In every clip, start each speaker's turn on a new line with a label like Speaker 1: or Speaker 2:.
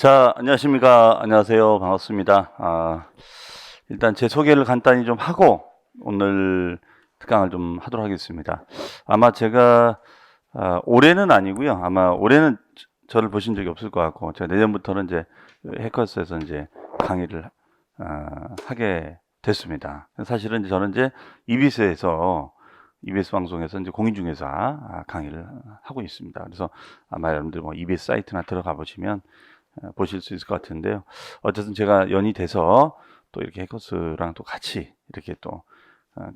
Speaker 1: 자, 안녕하십니까. 안녕하세요. 반갑습니다. 일단 제 소개를 간단히 좀 하고 오늘 특강을 좀 하도록 하겠습니다. 아마 제가 올해는 아니고요. 아마 올해는 저를 보신 적이 없을 것 같고, 제가 내년부터는 이제 해커스에서 이제 강의를 하게 됐습니다. 사실은 이제 저는 이제 EBS 방송에서 이제 공인중개사 강의를 하고 있습니다. 그래서 아마 여러분들 뭐 EBS 사이트나 들어가 보시면 보실 수 있을 것 같은데요. 어쨌든 제가 연이 돼서 또 이렇게 해커스랑 또 같이 이렇게 또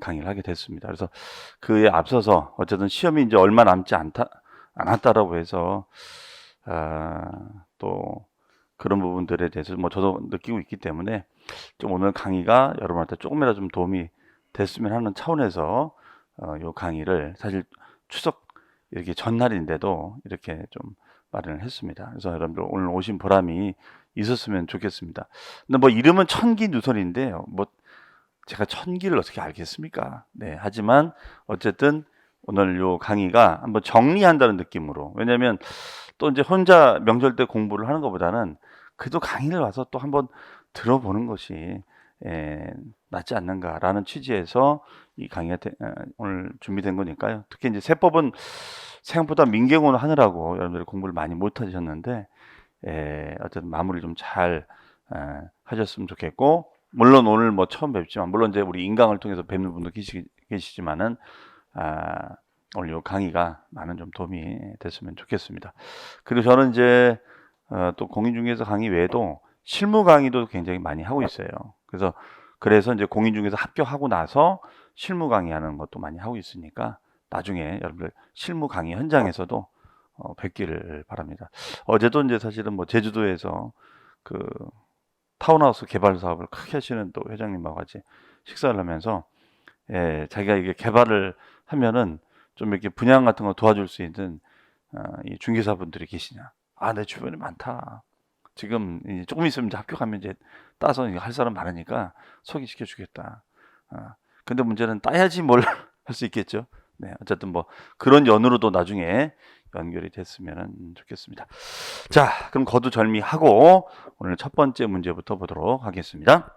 Speaker 1: 강의를 하게 됐습니다. 그래서 그에 앞서서 어쨌든 시험이 이제 얼마 남지 않았다라고 해서 또 그런 부분들에 대해서 뭐 저도 느끼고 있기 때문에 좀 오늘 강의가 여러분한테 조금이라도 좀 도움이 됐으면 하는 차원에서 요 강의를 사실 추석 이렇게 전날인데도 이렇게 좀 마련을 했습니다. 그래서 여러분들 오늘 오신 보람이 있었으면 좋겠습니다. 근데 뭐 이름은 천기누설인데요. 뭐 제가 천기를 어떻게 알겠습니까? 네, 하지만 어쨌든 오늘 요 강의가 한번 정리한다는 느낌으로, 왜냐면 또 이제 혼자 명절 때 공부를 하는 것보다는 그래도 강의를 와서 또 한번 들어보는 것이 낫지 않는가라는 취지에서 이 강의가 오늘 준비된 거니까요. 특히 이제 세법은 생각보다 민경훈 하느라고 여러분들이 공부를 많이 못 하셨는데 어쨌든 마무리 좀 잘 하셨으면 좋겠고, 물론 오늘 뭐 처음 뵙지만, 물론 이제 우리 인강을 통해서 뵙는 분도 계시지만은 오늘 이 강의가 많은 좀 도움이 됐으면 좋겠습니다. 그리고 저는 이제 또 공인중개사 강의 외에도 실무 강의도 굉장히 많이 하고 있어요. 그래서 이제 공인중개사 합격하고 나서 실무 강의하는 것도 많이 하고 있으니까 나중에 여러분들 실무 강의 현장에서도 뵙기를 바랍니다. 어제도 이제 사실은 뭐 제주도에서 그 타운하우스 개발 사업을 크게 하시는 또 회장님하고 같이 식사를 하면서 자기가 이게 개발을 하면은 좀 이렇게 분양 같은 거 도와줄 수 있는 이 중개사분들이 계시냐? 내 주변에 많다. 지금 조금 있으면 이제 합격하면 이제 따서 할 사람 많으니까 소개시켜 주겠다. 근데 문제는 따야지 뭘 할 수 있겠죠. 네, 어쨌든 뭐 그런 연으로도 나중에 연결이 됐으면 좋겠습니다. 자, 그럼 거두절미하고 오늘 첫 번째 문제부터 보도록 하겠습니다.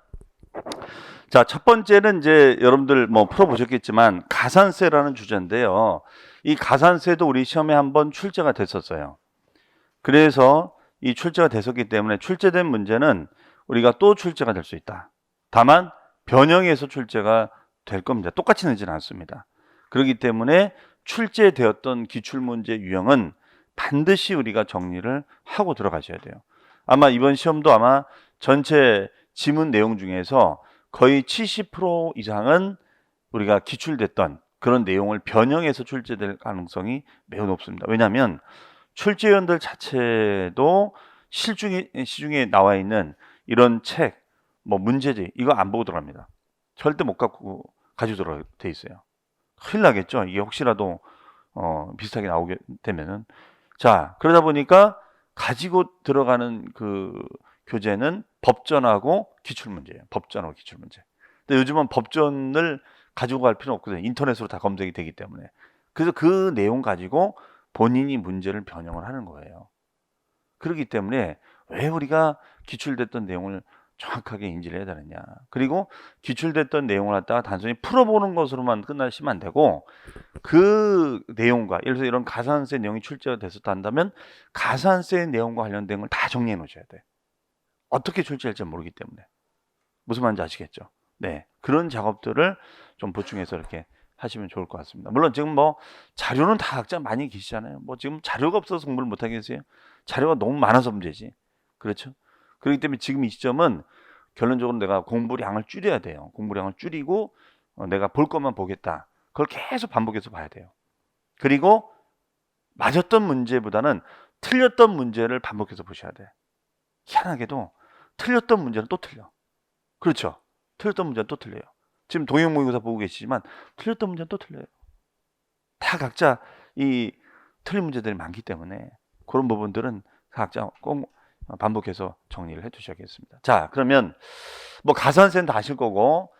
Speaker 1: 자, 첫 번째는 이제 여러분들 뭐 풀어보셨겠지만 가산세라는 주제인데요. 이 가산세도 우리 시험에 한번 출제가 됐었어요. 그래서 이 출제가 됐었기 때문에 출제된 문제는 우리가 또 출제가 될 수 있다. 다만 변형해서 출제가 될 겁니다. 똑같이 내지는 않습니다. 그렇기 때문에 출제되었던 기출문제 유형은 반드시 우리가 정리를 하고 들어가셔야 돼요. 아마 이번 시험도 아마 전체 지문 내용 중에서 거의 70% 이상은 우리가 기출됐던 그런 내용을 변형해서 출제될 가능성이 매우 높습니다. 왜냐하면 출제위원들 자체도 시중에 나와 있는 이런 책, 뭐 문제지 이거 안 보고 들어갑니다. 절대 못 가지고 들어돼 있어요. 큰일 나겠죠. 이게 혹시라도 비슷하게 나오게 되면은. 자, 그러다 보니까 가지고 들어가는 그 교재는 법전하고 기출문제예요. 법전하고 기출문제. 근데 요즘은 법전을 가지고 갈 필요는 없거든요. 인터넷으로 다 검색이 되기 때문에. 그래서 그 내용 가지고 본인이 문제를 변형을 하는 거예요. 그렇기 때문에 왜 우리가 기출됐던 내용을 정확하게 인지를 해야 되느냐. 그리고 기출됐던 내용을 갖다가 단순히 풀어보는 것으로만 끝나시면 안 되고, 그 내용과, 예를 들어서 이런 가산세 내용이 출제가 됐었다 한다면 가산세 내용과 관련된 걸 다 정리해 놓으셔야 돼. 어떻게 출제할지 모르기 때문에. 무슨 말인지 아시겠죠? 네, 그런 작업들을 좀 보충해서 이렇게 하시면 좋을 것 같습니다. 물론 지금 뭐 자료는 다 각자 많이 계시잖아요. 뭐 지금 자료가 없어서 공부를 못 하겠어요? 자료가 너무 많아서 문제지. 그렇죠? 그렇기 때문에 지금 이 시점은 결론적으로 내가 공부량을 줄여야 돼요. 공부량을 줄이고 내가 볼 것만 보겠다. 그걸 계속 반복해서 봐야 돼요. 그리고 맞았던 문제보다는 틀렸던 문제를 반복해서 보셔야 돼. 희한하게도 틀렸던 문제는 또 틀려. 그렇죠? 틀렸던 문제는 또 틀려요. 지금 동영모의고사 보고 계시지만 틀렸던 문제는 또 틀려요. 다 각자 이 틀린 문제들이 많기 때문에 그런 부분들은 각자 꼭 반복해서 정리를 해 두셔야겠습니다. 자, 그러면 뭐 가산세는 다 아실 거고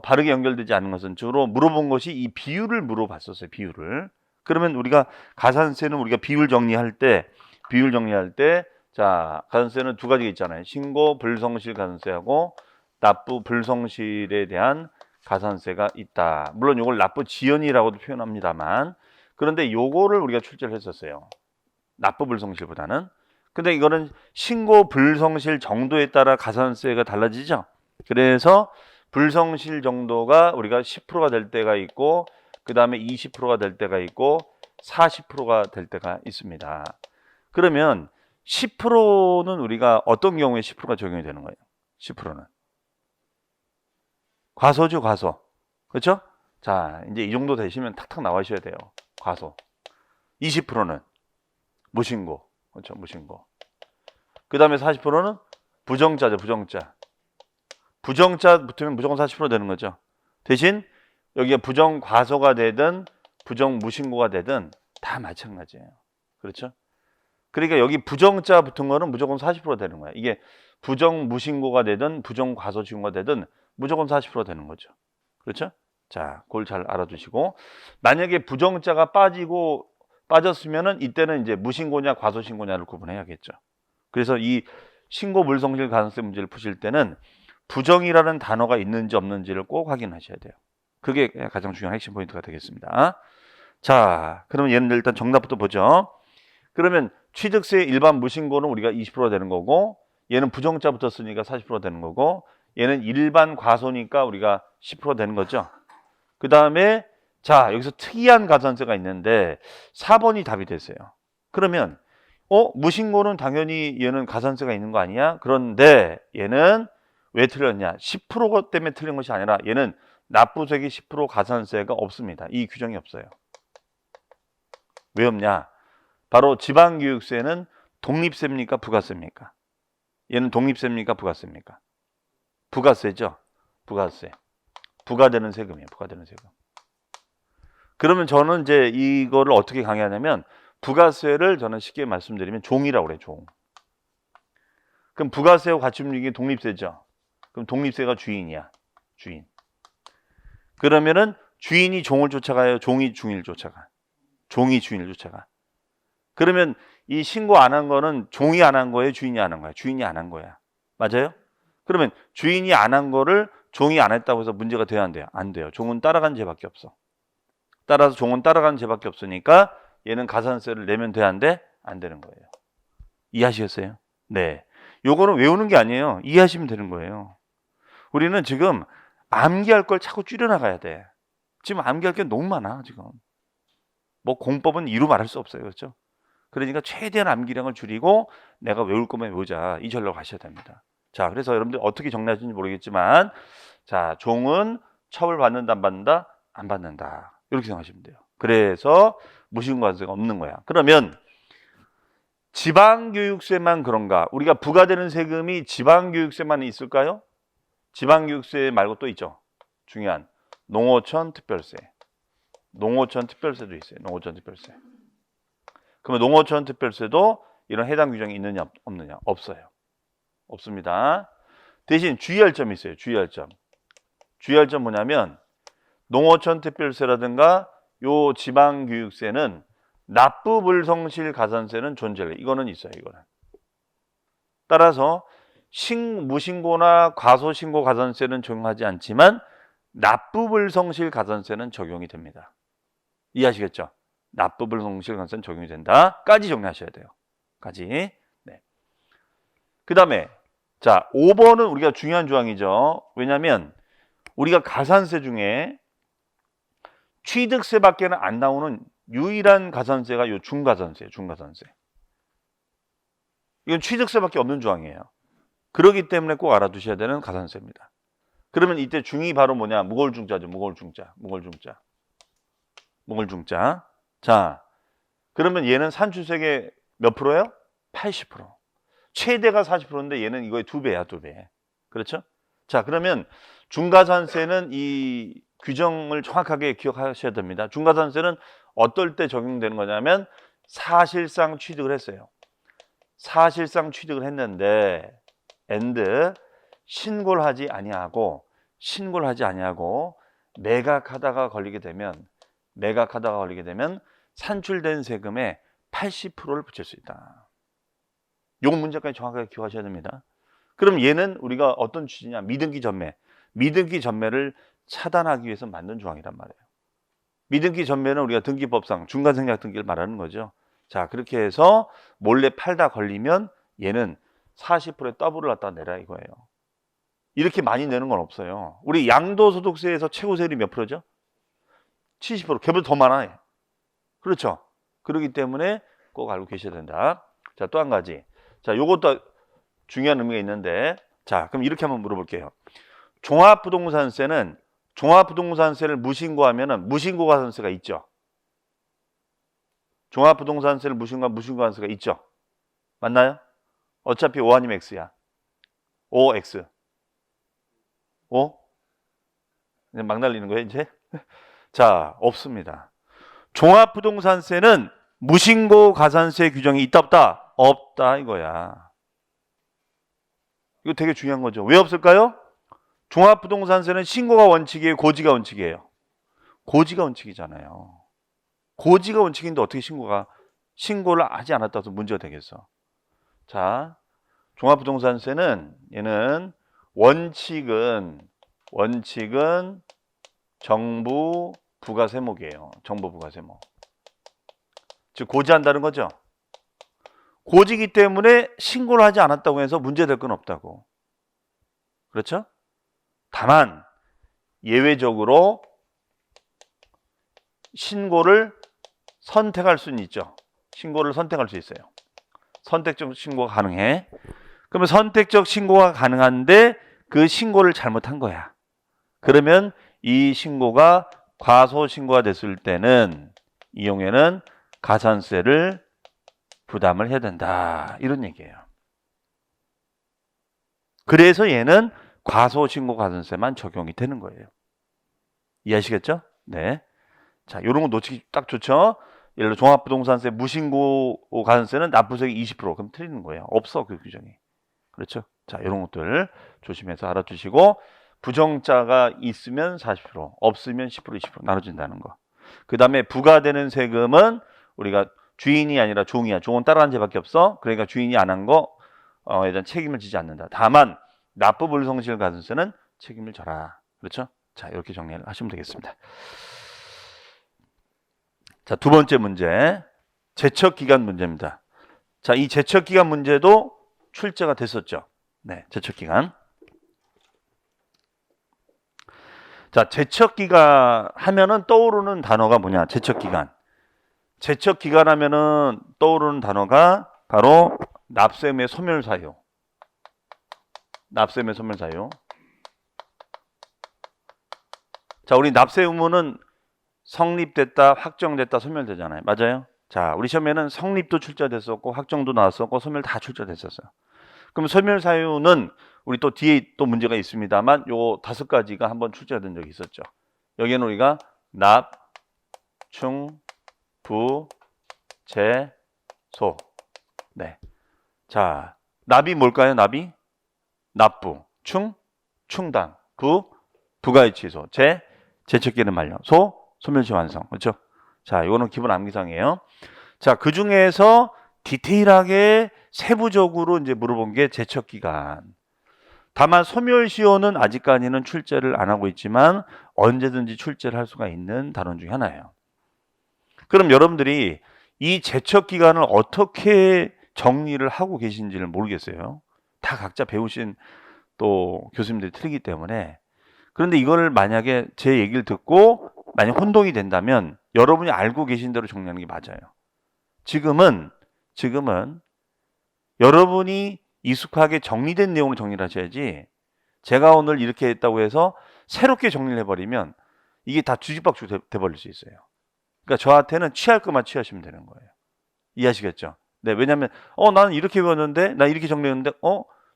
Speaker 1: 바르게 연결되지 않은 것은 주로 물어본 것이 이 비율을 물어봤었어요. 비율을. 그러면 우리가 가산세는 우리가 비율 정리할 때 자, 가산세는 두 가지가 있잖아요. 신고 불성실 가산세하고 납부 불성실에 대한 가산세가 있다. 물론 이걸 납부 지연이라고도 표현합니다만, 그런데 요거를 우리가 출제를 했었어요. 납부 불성실보다는. 근데 이거는 신고 불성실 정도에 따라 가산세가 달라지죠. 그래서 불성실 정도가 우리가 10%가 될 때가 있고, 그 다음에 20%가 될 때가 있고, 40%가 될 때가 있습니다. 그러면 10%는 우리가 어떤 경우에 10%가 적용이 되는 거예요? 10%는 과소죠, 과소. 그렇죠? 자, 이제 이 정도 되시면 탁탁 나와셔야 돼요. 과소. 20%는 무신고. 그렇죠, 무신고. 그 다음에 40%는 부정자죠, 부정자. 부정자 붙으면 무조건 40% 되는 거죠. 대신 여기에 부정과소가 되든 부정무신고가 되든 다 마찬가지예요. 그렇죠? 그러니까 여기 부정자 붙은 거는 무조건 40% 되는 거야. 이게 부정무신고가 되든 부정과소신고가 되든 무조건 40% 되는 거죠. 그렇죠? 자, 그걸 잘 알아두시고, 만약에 부정자가 빠졌으면은 이때는 이제 무신고냐 과소신고냐를 구분해야겠죠. 그래서 이 신고 불성실 가산세 문제를 푸실 때는 부정이라는 단어가 있는지 없는지를 꼭 확인하셔야 돼요. 그게 가장 중요한 핵심 포인트가 되겠습니다. 자, 그러면 얘는 일단 정답부터 보죠. 그러면 취득세 일반 무신고는 우리가 20% 되는 거고, 얘는 부정자 붙었으니까 40% 되는 거고, 얘는 일반 과소니까 우리가 10% 되는 거죠. 그 다음에 자, 여기서 특이한 가산세가 있는데 4번이 답이 됐어요. 그러면 무신고는 당연히 얘는 가산세가 있는 거 아니야? 그런데 얘는 왜 틀렸냐? 10% 때문에 틀린 것이 아니라 얘는 납부세기 10% 가산세가 없습니다. 이 규정이 없어요. 왜 없냐? 바로 지방교육세는 독립세입니까? 부가세입니까? 얘는 독립세입니까? 부가세입니까? 부가세죠. 부가세. 부과되는 세금이에요. 부과되는 세금. 그러면 저는 이제 이거를 어떻게 강의하냐면 부가세를 저는 쉽게 말씀드리면 종이라고 그래요. 종. 그럼 부가세와 같이 움직이는 게 독립세죠. 그럼 독립세가 주인이야. 주인. 그러면은 주인이 종을 쫓아가요? 종이 주인을 쫓아가? 종이 주인을 쫓아가. 그러면 이 신고 안 한 거는 종이 안 한 거예요? 주인이 안 한 거야? 주인이 안 한 거야. 맞아요? 그러면 주인이 안 한 거를 종이 안 했다고 해서 문제가 돼야 안 돼요? 안 돼요. 종은 따라간 죄밖에 없어. 따라서 종은 따라간 죄밖에 없으니까 얘는 가산세를 내면 돼, 안 돼? 안 되는 거예요. 이해하시겠어요? 네. 요거는 외우는 게 아니에요. 이해하시면 되는 거예요. 우리는 지금 암기할 걸 자꾸 줄여나가야 돼. 지금 암기할 게 너무 많아, 지금. 뭐 공법은 이루 말할 수 없어요. 그렇죠? 그러니까 최대한 암기량을 줄이고 내가 외울 거면 외우자. 이 전략로 가셔야 됩니다. 자, 그래서 여러분들 어떻게 정리하시는지 모르겠지만, 자, 종은 처벌받는다, 안 받는다? 안 받는다. 이렇게 생각하시면 돼요. 그래서 무신고가세가 없는 거야. 그러면 지방교육세만 그런가? 우리가 부과되는 세금이 지방교육세만 있을까요? 지방교육세 말고 또 있죠. 중요한 농어촌 특별세. 농어촌 특별세도 있어요. 농어촌 특별세. 그러면 농어촌 특별세도 이런 해당 규정이 있느냐 없느냐? 없어요. 없습니다. 대신 주의할 점이 있어요. 주의할 점. 주의할 점 뭐냐면 농어촌 특별세라든가 요 지방교육세는 납부불성실 가산세는 존재해요. 이거는 있어요. 이거는. 따라서 무신고나 과소신고 가산세는 적용하지 않지만 납부불성실 가산세는 적용이 됩니다. 이해하시겠죠? 납부불성실 가산세는 적용이 된다. 까지 정리하셔야 돼요. 까지. 네. 그 다음에 자 5번은 우리가 중요한 조항이죠. 왜냐하면 우리가 가산세 중에 취득세밖에는 안 나오는 유일한 가산세가 요 중가산세예요. 중가산세. 이건 취득세밖에 없는 조항이에요. 그렇기 때문에 꼭 알아두셔야 되는 가산세입니다. 그러면 이때 중이 바로 뭐냐? 무골중자죠. 무골중자. 무골중자. 무골중자. 자, 그러면 얘는 산출세계 몇 프로예요? 80%. 최대가 40%인데 얘는 이거의 2배야, 2배. 그렇죠? 자, 그러면 중가산세는 이 규정을 정확하게 기억하셔야 됩니다. 중가산세는 어떨 때 적용되는 거냐면 사실상 취득을 했어요. 사실상 취득을 했는데 신고를 하지 아니하고 매각하다가 걸리게 되면 산출된 세금의 80%를 붙일 수 있다. 요 문제까지 정확하게 기억하셔야 됩니다. 그럼 얘는 우리가 어떤 취지냐? 미등기 전매. 미등기 전매를 차단하기 위해서 만든 조항이란 말이에요. 미등기 전매는 우리가 등기법상 중간생략 등기를 말하는 거죠. 자, 그렇게 해서 몰래 팔다 걸리면 얘는 40%의 더블을 갖다 내라 이거예요. 이렇게 많이 내는 건 없어요. 우리 양도소득세에서 최고세율이 몇 프로죠? 70%. 걔보다 더 많아요. 그렇죠? 그렇기 때문에 꼭 알고 계셔야 된다. 자, 또 한 가지. 자, 요것도 중요한 의미가 있는데, 자, 그럼 이렇게 한번 물어볼게요. 종합부동산세는 종합부동산세를 무신고하면은 무신고가산세가 있죠. 종합부동산세를 무신고가산세가 있죠. 맞나요? 어차피 O 아니면 X야. O, X. O? 그냥 막 날리는 거예요, 이제? 자, 없습니다. 종합부동산세는 무신고 가산세 규정이 있다 없다? 없다 이거야. 이거 되게 중요한 거죠. 왜 없을까요? 종합부동산세는 신고가 원칙이에요, 고지가 원칙이에요? 고지가 원칙이잖아요. 고지가 원칙인데 어떻게 신고를 하지 않았다 해서 문제가 되겠어. 자, 종합부동산세는 얘는 원칙은 정부 부가세목이에요. 정부 부가세목. 즉 고지한다는 거죠. 고지기 때문에 신고를 하지 않았다고 해서 문제될 건 없다고. 그렇죠? 다만 예외적으로 신고를 선택할 수는 있죠. 신고를 선택할 수 있어요. 선택적 신고가 가능해. 그러면 선택적 신고가 가능한데 그 신고를 잘못한 거야. 그러면 이 신고가 과소 신고가 됐을 때는 이 경우에는 가산세를 부담을 해야 된다. 이런 얘기예요. 그래서 얘는 과소 신고 가산세만 적용이 되는 거예요. 이해하시겠죠? 네. 자, 이런 거 놓치기 딱 좋죠? 예를 들어 종합부동산세 무신고 가산세는 납부세액이 20%. 그럼 틀리는 거예요. 없어, 그 규정이. 그렇죠? 자, 이런 것들 조심해서 알아두시고 부정자가 있으면 40%, 없으면 10%, 20% 나눠진다는 거. 그 다음에 부과되는 세금은 우리가 주인이 아니라 종이야. 종은 따라한 죄밖에 없어. 그러니까 주인이 안 한 거에 대한 책임을 지지 않는다. 다만 납부불성실 가산세는 책임을 져라. 그렇죠? 자, 이렇게 정리를 하시면 되겠습니다. 자, 두 번째 문제. 제척기간 문제입니다. 자, 이 제척기간 문제도 출제가 됐었죠. 네, 제척기간. 자, 제척기간 하면은 떠오르는 단어가 뭐냐? 제척기간. 제척기간 하면은 떠오르는 단어가 바로 납세의무의 소멸사유. 납세의무의 소멸사유. 자, 우리 납세의무는 성립됐다, 확정됐다, 소멸되잖아요. 맞아요? 자, 우리 시험에는 성립도 출제됐었고 확정도 나왔었고 소멸 다 출제됐었어요. 그럼 소멸 사유는 우리 또 뒤에 또 문제가 있습니다만 요 5가지가 한번 출제된 적이 있었죠. 여기는 우리가 납, 충, 부, 재, 소. 네. 자, 납이 뭘까요? 납이 납부, 충, 충당, 부, 부가의 취소, 재, 제척기는 만료, 소, 소멸시 완성. 그렇죠? 자, 이거는 기본 암기사항이에요. 자, 그 중에서 디테일하게 세부적으로 이제 물어본 게 제척기간. 다만 소멸시효는 아직까지는 출제를 안 하고 있지만 언제든지 출제를 할 수가 있는 단원 중에 하나예요. 그럼 여러분들이 이 제척기간을 어떻게 정리를 하고 계신지를 모르겠어요. 다 각자 배우신 또 교수님들이 틀리기 때문에. 그런데 이걸 만약에 제 얘기를 듣고 만약 혼동이 된다면 여러분이 알고 계신 대로 정리하는 게 맞아요. 지금은 여러분이 익숙하게 정리된 내용을 정리를 하셔야지 제가 오늘 이렇게 했다고 해서 새롭게 정리를 해버리면 이게 다 뒤집박죽 돼버릴 수 있어요. 그러니까 저한테는 취할 것만 취하시면 되는 거예요. 이해하시겠죠? 네, 왜냐하면 나는 이렇게 배웠는데 나 이렇게 정리했는데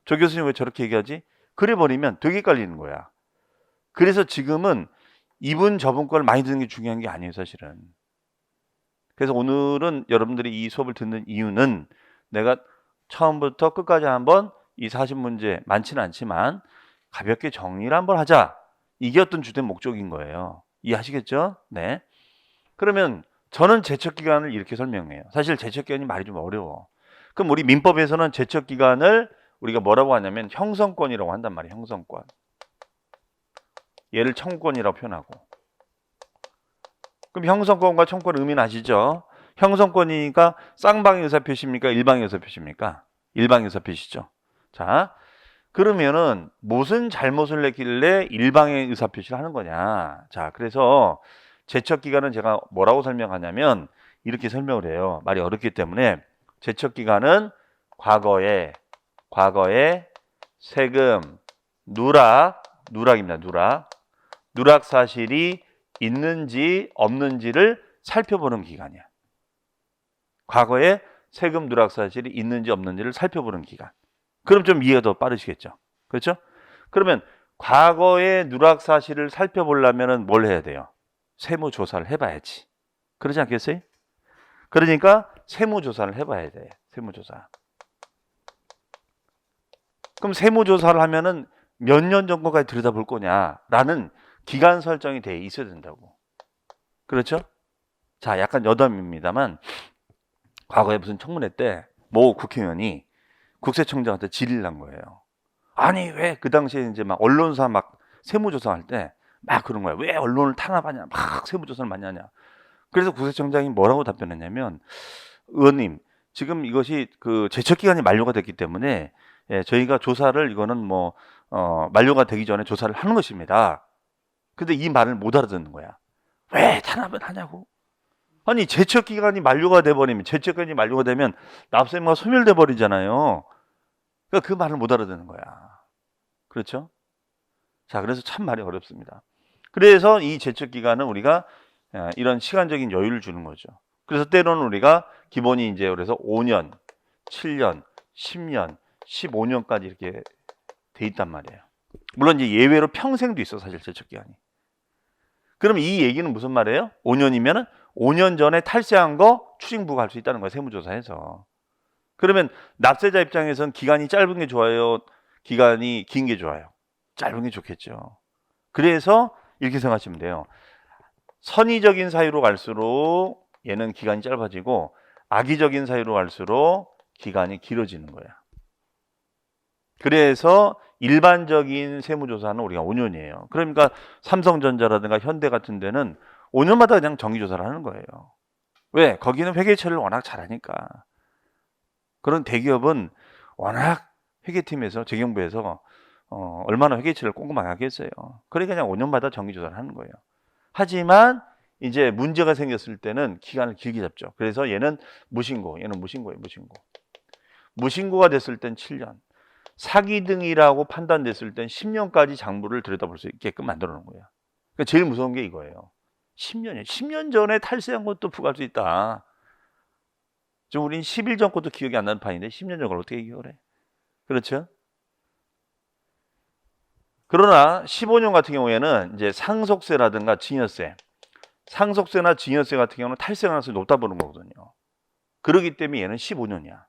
Speaker 1: 저 교수님 왜 저렇게 얘기하지? 그래 버리면 되게 헷갈리는 거야. 그래서 지금은 이분 저분 걸 많이 듣는 게 중요한 게 아니에요, 사실은. 그래서 오늘은 여러분들이 이 수업을 듣는 이유는 내가 처음부터 끝까지 한번 이 40문제 많지는 않지만 가볍게 정리를 한번 하자. 이게 어떤 주된 목적인 거예요. 이해하시겠죠? 네. 그러면 저는 제척기간을 이렇게 설명해요. 사실 제척기간이 말이 좀 어려워. 그럼 우리 민법에서는 제척기간을 우리가 뭐라고 하냐면 형성권이라고 한단 말이에요. 형성권. 얘를 청구권이라고 표현하고. 그럼 형성권과 청구권 의미는 아시죠? 형성권이니까 쌍방의 의사표시입니까? 일방의 의사표시입니까? 일방의 의사표시죠. 자, 그러면은 무슨 잘못을 했길래 일방의 의사표시를 하는 거냐? 자, 그래서 제척기간은 제가 뭐라고 설명하냐면 이렇게 설명을 해요. 말이 어렵기 때문에 제척기간은 과거에 세금, 누락입니다. 누락 사실이 있는지 없는지를 살펴보는 기간이야. 과거에 세금 누락 사실이 있는지 없는지를 살펴보는 기간. 그럼 좀 이해가 더 빠르시겠죠? 그렇죠? 그러면 과거의 누락 사실을 살펴보려면 뭘 해야 돼요? 세무조사를 해봐야지. 그러지 않겠어요? 그러니까 세무조사를 해봐야 돼. 세무조사. 그럼 세무조사를 하면은 몇 년 정도까지 들여다볼 거냐라는 기간 설정이 돼 있어야 된다고. 그렇죠? 자, 약간 여담입니다만 과거에 무슨 청문회 때 모 국회의원이 국세청장한테 질의를 한 거예요. 아니 왜 그 당시에 이제 막 언론사 막 세무조사할 때 막 그런 거야. 왜 언론을 탄압하냐, 막 세무조사를 많이 하냐. 그래서 국세청장이 뭐라고 답변했냐면, 의원님 지금 이것이 그 제척기간이 만료가 됐기 때문에 저희가 조사를 이거는 뭐 만료가 되기 전에 조사를 하는 것입니다. 근데 이 말을 못 알아듣는 거야. 왜 탄압을 하냐고. 아니 제척기간이 만료가 돼버리면 제척기간이 만료가 되면 납세의무가 소멸돼 버리잖아요. 그러니까 그 말을 못 알아듣는 거야. 그렇죠? 자, 그래서 참 말이 어렵습니다. 그래서 이 제척기간은 우리가 이런 시간적인 여유를 주는 거죠. 그래서 때로는 우리가 기본이 이제 그래서 5년, 7년, 10년, 15년까지 이렇게 돼 있단 말이에요. 물론 이제 예외로 평생도 있어, 사실 제척기간이. 그럼 이 얘기는 무슨 말이에요? 5년이면은 5년 전에 탈세한 거 추징부과 할 수 있다는 거예요, 세무조사에서. 그러면 납세자 입장에선 기간이 짧은 게 좋아요? 기간이 긴 게 좋아요? 짧은 게 좋겠죠. 그래서 이렇게 생각하시면 돼요. 선의적인 사유로 갈수록 얘는 기간이 짧아지고 악의적인 사유로 갈수록 기간이 길어지는 거야. 그래서 일반적인 세무조사는 우리가 5년이에요. 그러니까 삼성전자라든가 현대 같은 데는 5년마다 그냥 정기조사를 하는 거예요. 왜? 거기는 회계 처리를 워낙 잘하니까. 그런 대기업은 워낙 회계팀에서, 재경부에서 얼마나 회계 처리를 꼼꼼하게 하겠어요. 그러니까 그냥 5년마다 정기조사를 하는 거예요. 하지만 이제 문제가 생겼을 때는 기간을 길게 잡죠. 그래서 얘는 무신고, 얘는 무신고예요, 무신고. 무신고가 됐을 땐 7년. 사기 등이라고 판단됐을 땐 10년까지 장부를 들여다볼 수 있게끔 만들어 놓은 거예요. 그러니까 제일 무서운 게 이거예요. 10년이에요. 10년 전에 탈세한 것도 부과할 수 있다. 지금 우린 10일 전 것도 기억이 안 나는 판인데 10년 전 걸 어떻게 기억을 해? 그렇죠? 그러나 15년 같은 경우에는 이제 상속세라든가 증여세, 상속세나 증여세 같은 경우는 탈세 가능성이 높다 보는 거거든요. 그렇기 때문에 얘는 15년이야.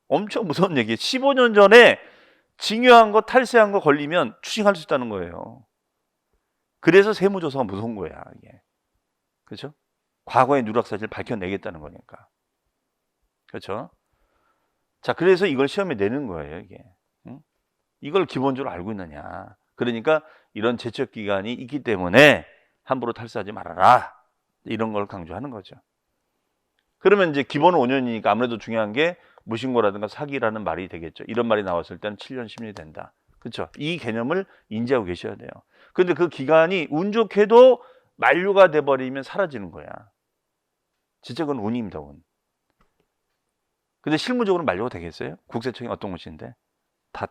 Speaker 1: 엄청 무서운 얘기예요. 15년 전에 증여한 거, 탈세한 거 걸리면 추징할 수 있다는 거예요. 그래서 세무조사가 무서운 거야, 이게. 그렇죠? 과거의 누락 사실을 밝혀내겠다는 거니까. 그렇죠? 자, 그래서 이걸 시험에 내는 거예요, 이게. 응? 이걸 기본적으로 알고 있느냐. 그러니까 이런 제척 기간이 있기 때문에 함부로 탈세하지 말아라. 이런 걸 강조하는 거죠. 그러면 이제 기본은 5년이니까 아무래도 중요한 게 무신고라든가 사기라는 말이 되겠죠. 이런 말이 나왔을 때는 7년, 10년이 된다. 그렇죠? 이 개념을 인지하고 계셔야 돼요. 그런데 그 기간이 운 좋게도 만료가 돼버리면 사라지는 거야. 진짜 그건 운입니다, 운. 근데 실무적으로 만료가 되겠어요? 국세청이 어떤 곳인데 다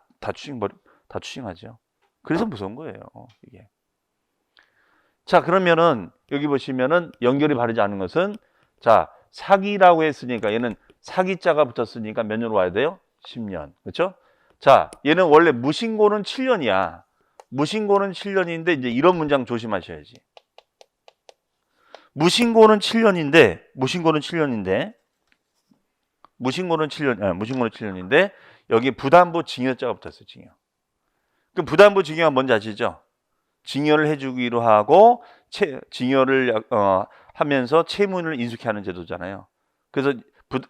Speaker 1: 추징하죠. 그래서 무서운 거예요, 이게. 자, 그러면은 여기 보시면은 연결이 바르지 않은 것은, 자, 사기라고 했으니까 얘는 사기자가 붙었으니까 몇 년으로 와야 돼요? 10년. 그렇죠? 자, 얘는 원래 무신고는 7년이야. 무신고는 7년인데 이제 이런 문장 조심하셔야지. 무신고는 7년인데 여기 부담부 증여자가 붙었어요, 증여. 그럼 부담부 증여가 뭔지 아시죠? 증여를 해주기로 하고 증여를 하면서 채무를 인수케 하는 제도잖아요. 그래서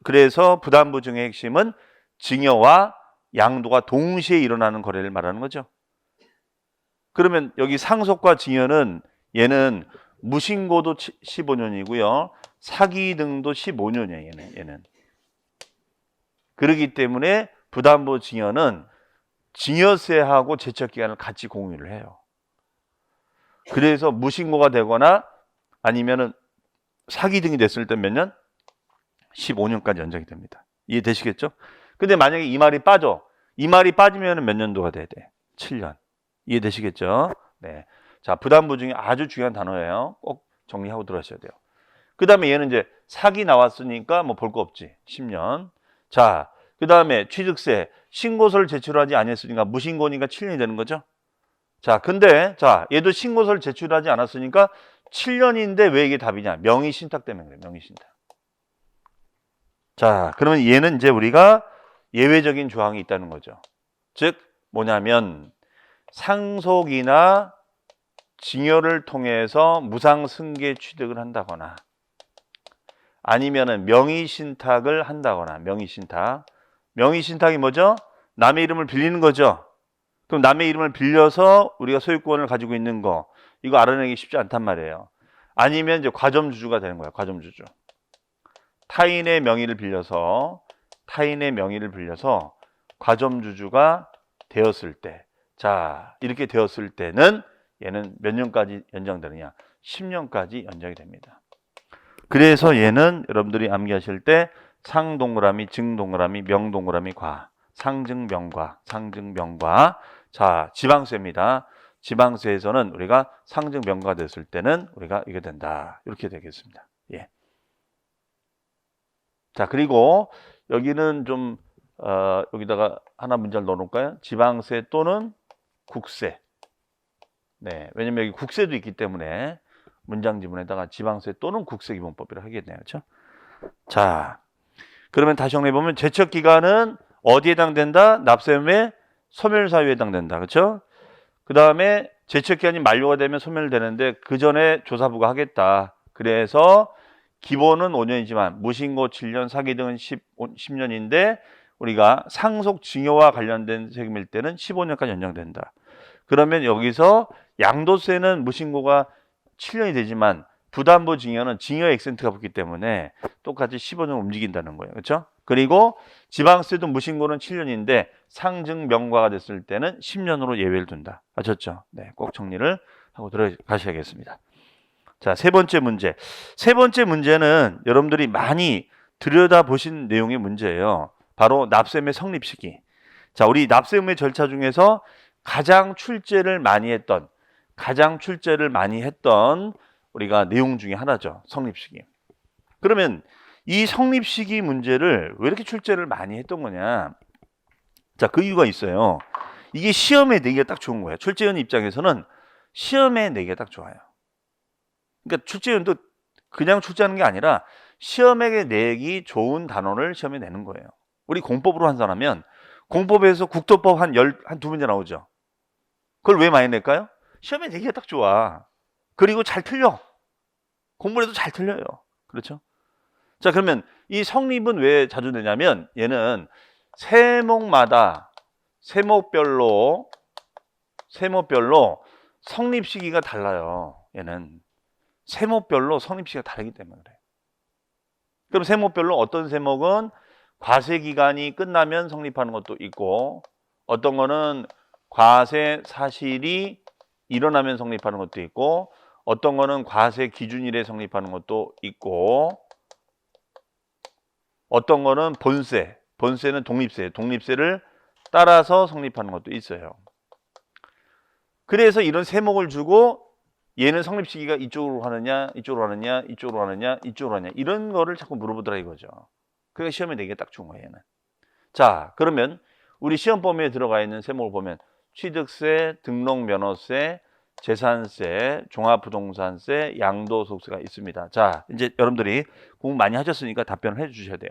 Speaker 1: 그래서 부담보증의 핵심은 증여와 양도가 동시에 일어나는 거래를 말하는 거죠. 그러면 여기 상속과 증여는 얘는 무신고도 15년이고요. 사기 등도 15년이에요. 얘는. 그렇기 때문에 부담보 증여는 증여세하고 제척기간을 같이 공유를 해요. 그래서 무신고가 되거나 아니면은 사기 등이 됐을 때 몇 년? 15년까지 연장이 됩니다. 이해되시겠죠? 근데 만약에 이 말이 빠져. 이 말이 빠지면 몇 년도가 돼야 돼? 7년. 이해되시겠죠? 네. 자, 부담보증이 아주 중요한 단어예요. 꼭 정리하고 들어가셔야 돼요. 그 다음에 얘는 이제 사기 나왔으니까 뭐 볼 거 없지. 10년. 자, 그 다음에 취득세. 신고서를 제출하지 않았으니까 무신고니까 7년이 되는 거죠. 자, 근데 자, 얘도 신고서를 제출하지 않았으니까 7년인데 왜 이게 답이냐? 명의신탁 때문에 그래요. 명의신탁. 자, 그러면 얘는 이제 우리가 예외적인 조항이 있다는 거죠. 즉 뭐냐면 상속이나 증여를 통해서 무상승계 취득을 한다거나 아니면은 명의신탁을 한다거나 명의신탁이 뭐죠? 남의 이름을 빌리는 거죠. 그럼 남의 이름을 빌려서 우리가 소유권을 가지고 있는 거 이거 알아내기 쉽지 않단 말이에요. 아니면 이제 과점주주가 되는 거예요. 과점주주. 타인의 명의를 빌려서 과점주주가 되었을 때, 자 이렇게 되었을 때는 얘는 몇 년까지 연장되느냐? 10년까지 연장이 됩니다. 그래서 얘는 여러분들이 암기하실 때 상동그라미, 증동그라미, 명동그라미, 과, 상증명과. 자, 지방세입니다. 지방세에서는 우리가 상증명과가 됐을 때는 우리가 이게 된다. 이렇게 되겠습니다. 예. 자, 그리고 여기는 좀 여기다가 하나 문제를 넣어놓을까요? 지방세 또는 국세. 네, 왜냐면 여기 국세도 있기 때문에 문장 지문에다가 지방세 또는 국세 기본법이라 하겠네요. 그렇죠? 자, 그러면 다시 정리해 보면 제척 기간은 어디에 해당된다? 납세의무의 소멸사유에 해당된다. 그렇죠? 그다음에 제척 기간이 만료가 되면 소멸되는데 그 전에 조사부가 하겠다. 그래서 기본은 5년이지만 무신고 7년, 사기 등은 10년인데 우리가 상속 증여와 관련된 세금일 때는 15년까지 연장된다. 그러면 여기서 양도세는 무신고가 7년이 되지만 부담보 증여는 증여 엑센트가 붙기 때문에 똑같이 15년 움직인다는 거예요. 그렇죠? 그리고 지방세도 무신고는 7년인데 상증 명과가 됐을 때는 10년으로 예외를 둔다. 아셨죠? 네, 꼭 정리를 하고 들어가셔야겠습니다. 자, 세 번째 문제. 세 번째 문제는 여러분들이 많이 들여다보신 내용의 문제예요. 바로 납세의무의 성립 시기. 자, 우리 납세의무의 절차 중에서 가장 출제를 많이 했던 우리가 내용 중에 하나죠. 성립 시기. 그러면 이 성립 시기 문제를 왜 이렇게 출제를 많이 했던 거냐? 자, 그 이유가 있어요. 이게 시험에 내기가 딱 좋은 거예요. 출제위원 입장에서는 시험에 내기가 딱 좋아요. 그러니까 출제위원도 그냥 출제하는 게 아니라 시험에 내기 좋은 단원을 시험에 내는 거예요. 우리 공법으로 환산하면 공법에서 국토법 한 두 문제 나오죠. 그걸 왜 많이 낼까요? 시험에 내기가 딱 좋아. 그리고 잘 틀려. 공부를 해도 잘 틀려요. 그렇죠? 자, 그러면 이 성립은 왜 자주 내냐면 얘는 세목별로 성립 시기가 달라요. 얘는 세목별로 성립 시기가 다르기 때문에 그래요. 그럼 세목별로 어떤 세목은 과세 기간이 끝나면 성립하는 것도 있고 어떤 거는 과세 사실이 일어나면 성립하는 것도 있고 어떤 거는 과세 기준일에 성립하는 것도 있고 어떤 거는 본세는 독립세를 따라서 성립하는 것도 있어요. 그래서 이런 세목을 주고 얘는 성립 시기가 이쪽으로 하느냐 이런 거를 자꾸 물어보더라 이거죠. 그러니까 시험에 내기가 딱 좋은 거예요. 얘는. 자, 그러면 우리 시험 범위에 들어가 있는 세목을 보면 취득세, 등록면허세, 재산세, 종합부동산세, 양도소득세가 있습니다. 자, 이제 여러분들이 공부 많이 하셨으니까 답변을 해주셔야 돼요.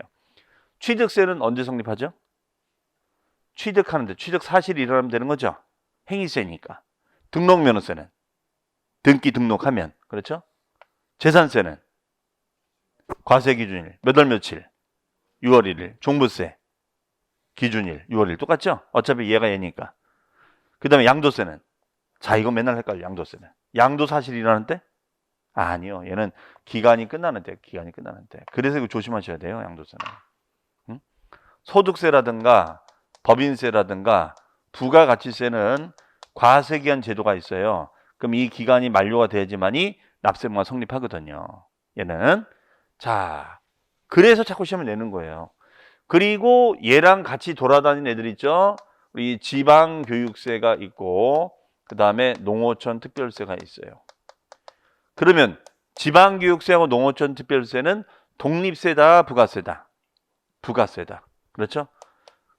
Speaker 1: 취득세는 언제 성립하죠? 취득하는데 취득 사실이 일어나면 되는 거죠. 행위세니까. 등록면허세는 등기 등록하면 그렇죠? 재산세는 과세기준일 몇 월 며칠 6월 1일. 종부세 기준일 6월 1일 똑같죠? 어차피 얘가 얘니까. 그 다음에 양도세는, 자 이거 맨날 헷갈려. 양도세는 양도사실이 일어나는 때? 아니요, 얘는 기간이 끝나는 때. 기간이 끝나는 때. 그래서 이거 조심하셔야 돼요. 양도세는. 응? 소득세라든가 법인세라든가 부가가치세는 과세기한 제도가 있어요. 그럼 이 기간이 만료가 돼야지만이 납세무가 성립하거든요. 얘는. 자, 그래서 자꾸 시험을 내는 거예요. 그리고 얘랑 같이 돌아다니는 애들 있죠? 우리 지방교육세가 있고 그 다음에 농어촌 특별세가 있어요. 그러면 지방교육세하고 농어촌 특별세는 독립세다, 부가세다? 부가세다. 그렇죠?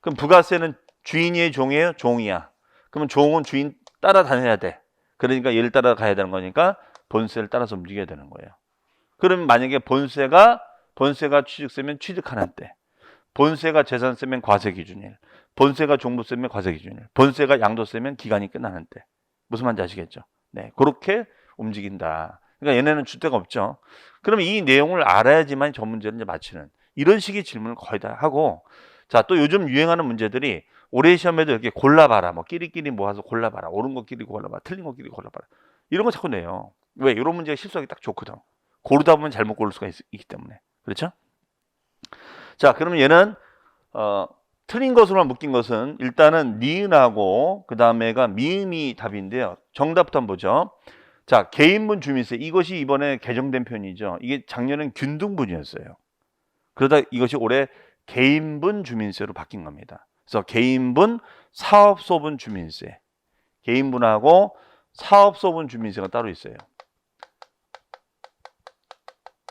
Speaker 1: 그럼 부가세는 주인이에요, 종이에요? 종이야. 그러면 종은 주인 따라다녀야 돼. 그러니까 얘를 따라가야 되는 거니까 본세를 따라서 움직여야 되는 거예요. 그럼 만약에 본세가 취득세면 취득하는 때, 본세가 재산세면 과세기준일, 본세가 종부세면 과세기준일, 본세가 양도세면 기간이 끝나는 때. 무슨 말인지 아시겠죠? 네, 그렇게 움직인다. 그러니까 얘네는 줏대가 없죠. 그러면 이 내용을 알아야지만 저 문제를 이제 맞히는 이런 식의 질문을 거의 다 하고, 자, 또 요즘 유행하는 문제들이 올해 시험에도 이렇게 골라봐라, 뭐 끼리끼리 모아서 골라봐라, 옳은 거 끼리 골라봐라, 틀린 거 끼리 골라봐라, 이런 거 자꾸 내요. 왜? 이런 문제가 실수하기 딱 좋거든. 고르다 보면 잘못 고를 수가 있기 때문에. 그렇죠? 자, 그러면 얘는 틀린 것으로만 묶인 것은 일단은 니은하고 그 다음에가 미음이 답인데요. 정답부터 한번 보죠. 자, 개인분 주민세, 이것이 이번에 개정된 표현이죠. 이게 작년엔 균등분이었어요. 그러다 이것이 올해 개인분 주민세로 바뀐 겁니다. 그래서 개인분, 사업소분 주민세, 개인분하고 사업소분 주민세가 따로 있어요.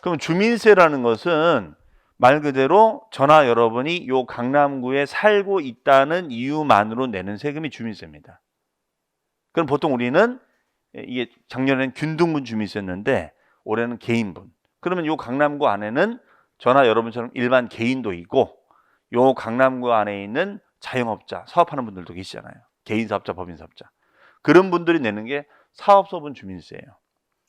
Speaker 1: 그럼 주민세라는 것은 말 그대로 저나 여러분이 요 강남구에 살고 있다는 이유만으로 내는 세금이 주민세입니다. 그럼 보통 우리는 이게 작년에는 균등분 주민세였는데 올해는 개인분. 그러면 요 강남구 안에는 저나 여러분처럼 일반 개인도 있고 요 강남구 안에 있는 자영업자, 사업하는 분들도 계시잖아요. 개인사업자, 법인사업자. 그런 분들이 내는 게 사업소분 주민세예요.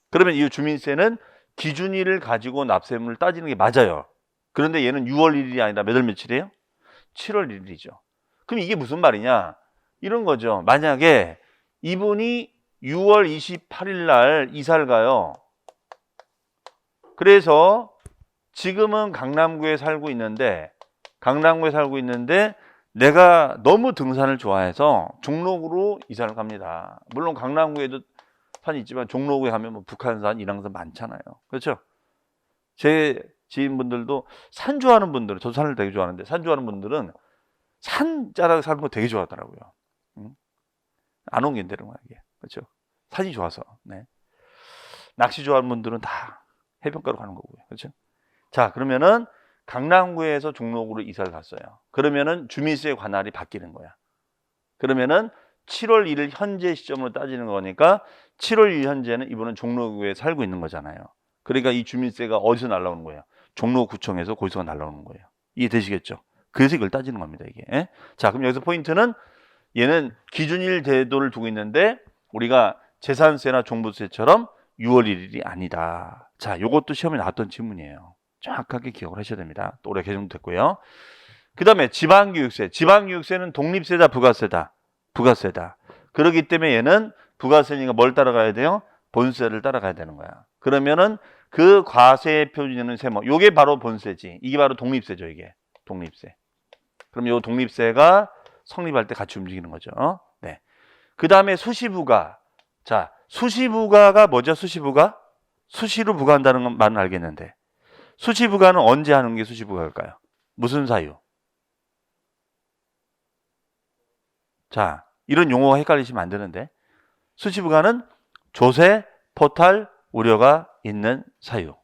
Speaker 1: 그러면 이 주민세는 기준일을 가지고 납세물을 따지는 게 맞아요. 그런데 얘는 6월 1일이 아니라 몇 월 며칠이에요? 7월 1일이죠. 그럼 이게 무슨 말이냐? 이런 거죠. 만약에 이분이 6월 28일 날 이사를 가요. 그래서 지금은 강남구에 살고 있는데 내가 너무 등산을 좋아해서 종로구로 이사를 갑니다. 물론 강남구에도 산이 있지만 종로구에 가면 뭐 북한산, 인왕산 많잖아요. 그렇죠? 제 지인분들도 산 좋아하는 분들은, 저도 산을 되게 좋아하는데 산 좋아하는 분들은 산 자락에 사는 거 되게 좋아하더라고요. 안 옮긴다는 거야 이게. 그렇죠? 산이 좋아서. 네. 낚시 좋아하는 분들은 다 해변가로 가는 거고요. 그렇죠? 자, 그러면은 강남구에서 종로구로 이사를 갔어요. 그러면은 주민세 관할이 바뀌는 거야. 그러면은 7월 1일 현재 시점으로 따지는 거니까 7월 1일 현재는 이분은 종로구에 살고 있는 거잖아요. 그러니까 이 주민세가 어디서 날라오는 거예요? 종로구청에서 거기서 날라오는 거예요. 이해되시겠죠? 그래서 이걸 따지는 겁니다, 이게. 예? 자, 그럼 여기서 포인트는 얘는 기준일 제도를 두고 있는데 우리가 재산세나 종부세처럼 6월 1일이 아니다. 자, 요것도 시험에 나왔던 질문이에요. 정확하게 기억을 하셔야 됩니다. 또 올해 개정됐고요. 그 다음에 지방교육세. 지방교육세는 독립세다, 부가세다? 부가세다. 그렇기 때문에 얘는 부가세니까 뭘 따라가야 돼요? 본세를 따라가야 되는 거야. 그러면은 그 과세 표준에는 세모. 요게 바로 본세지. 이게 바로 독립세죠, 이게. 독립세. 그럼 요 독립세가 성립할 때 같이 움직이는 거죠. 네. 그 다음에 수시부가. 자, 수시부가가 뭐죠? 수시부가? 수시로 부과한다는 말은 알겠는데. 수시부과는 언제 하는 게 수시부과일까요? 무슨 사유? 자, 이런 용어가 헷갈리시면 안 되는데. 수시부과는 조세, 포탈, 우려가 있는 사유.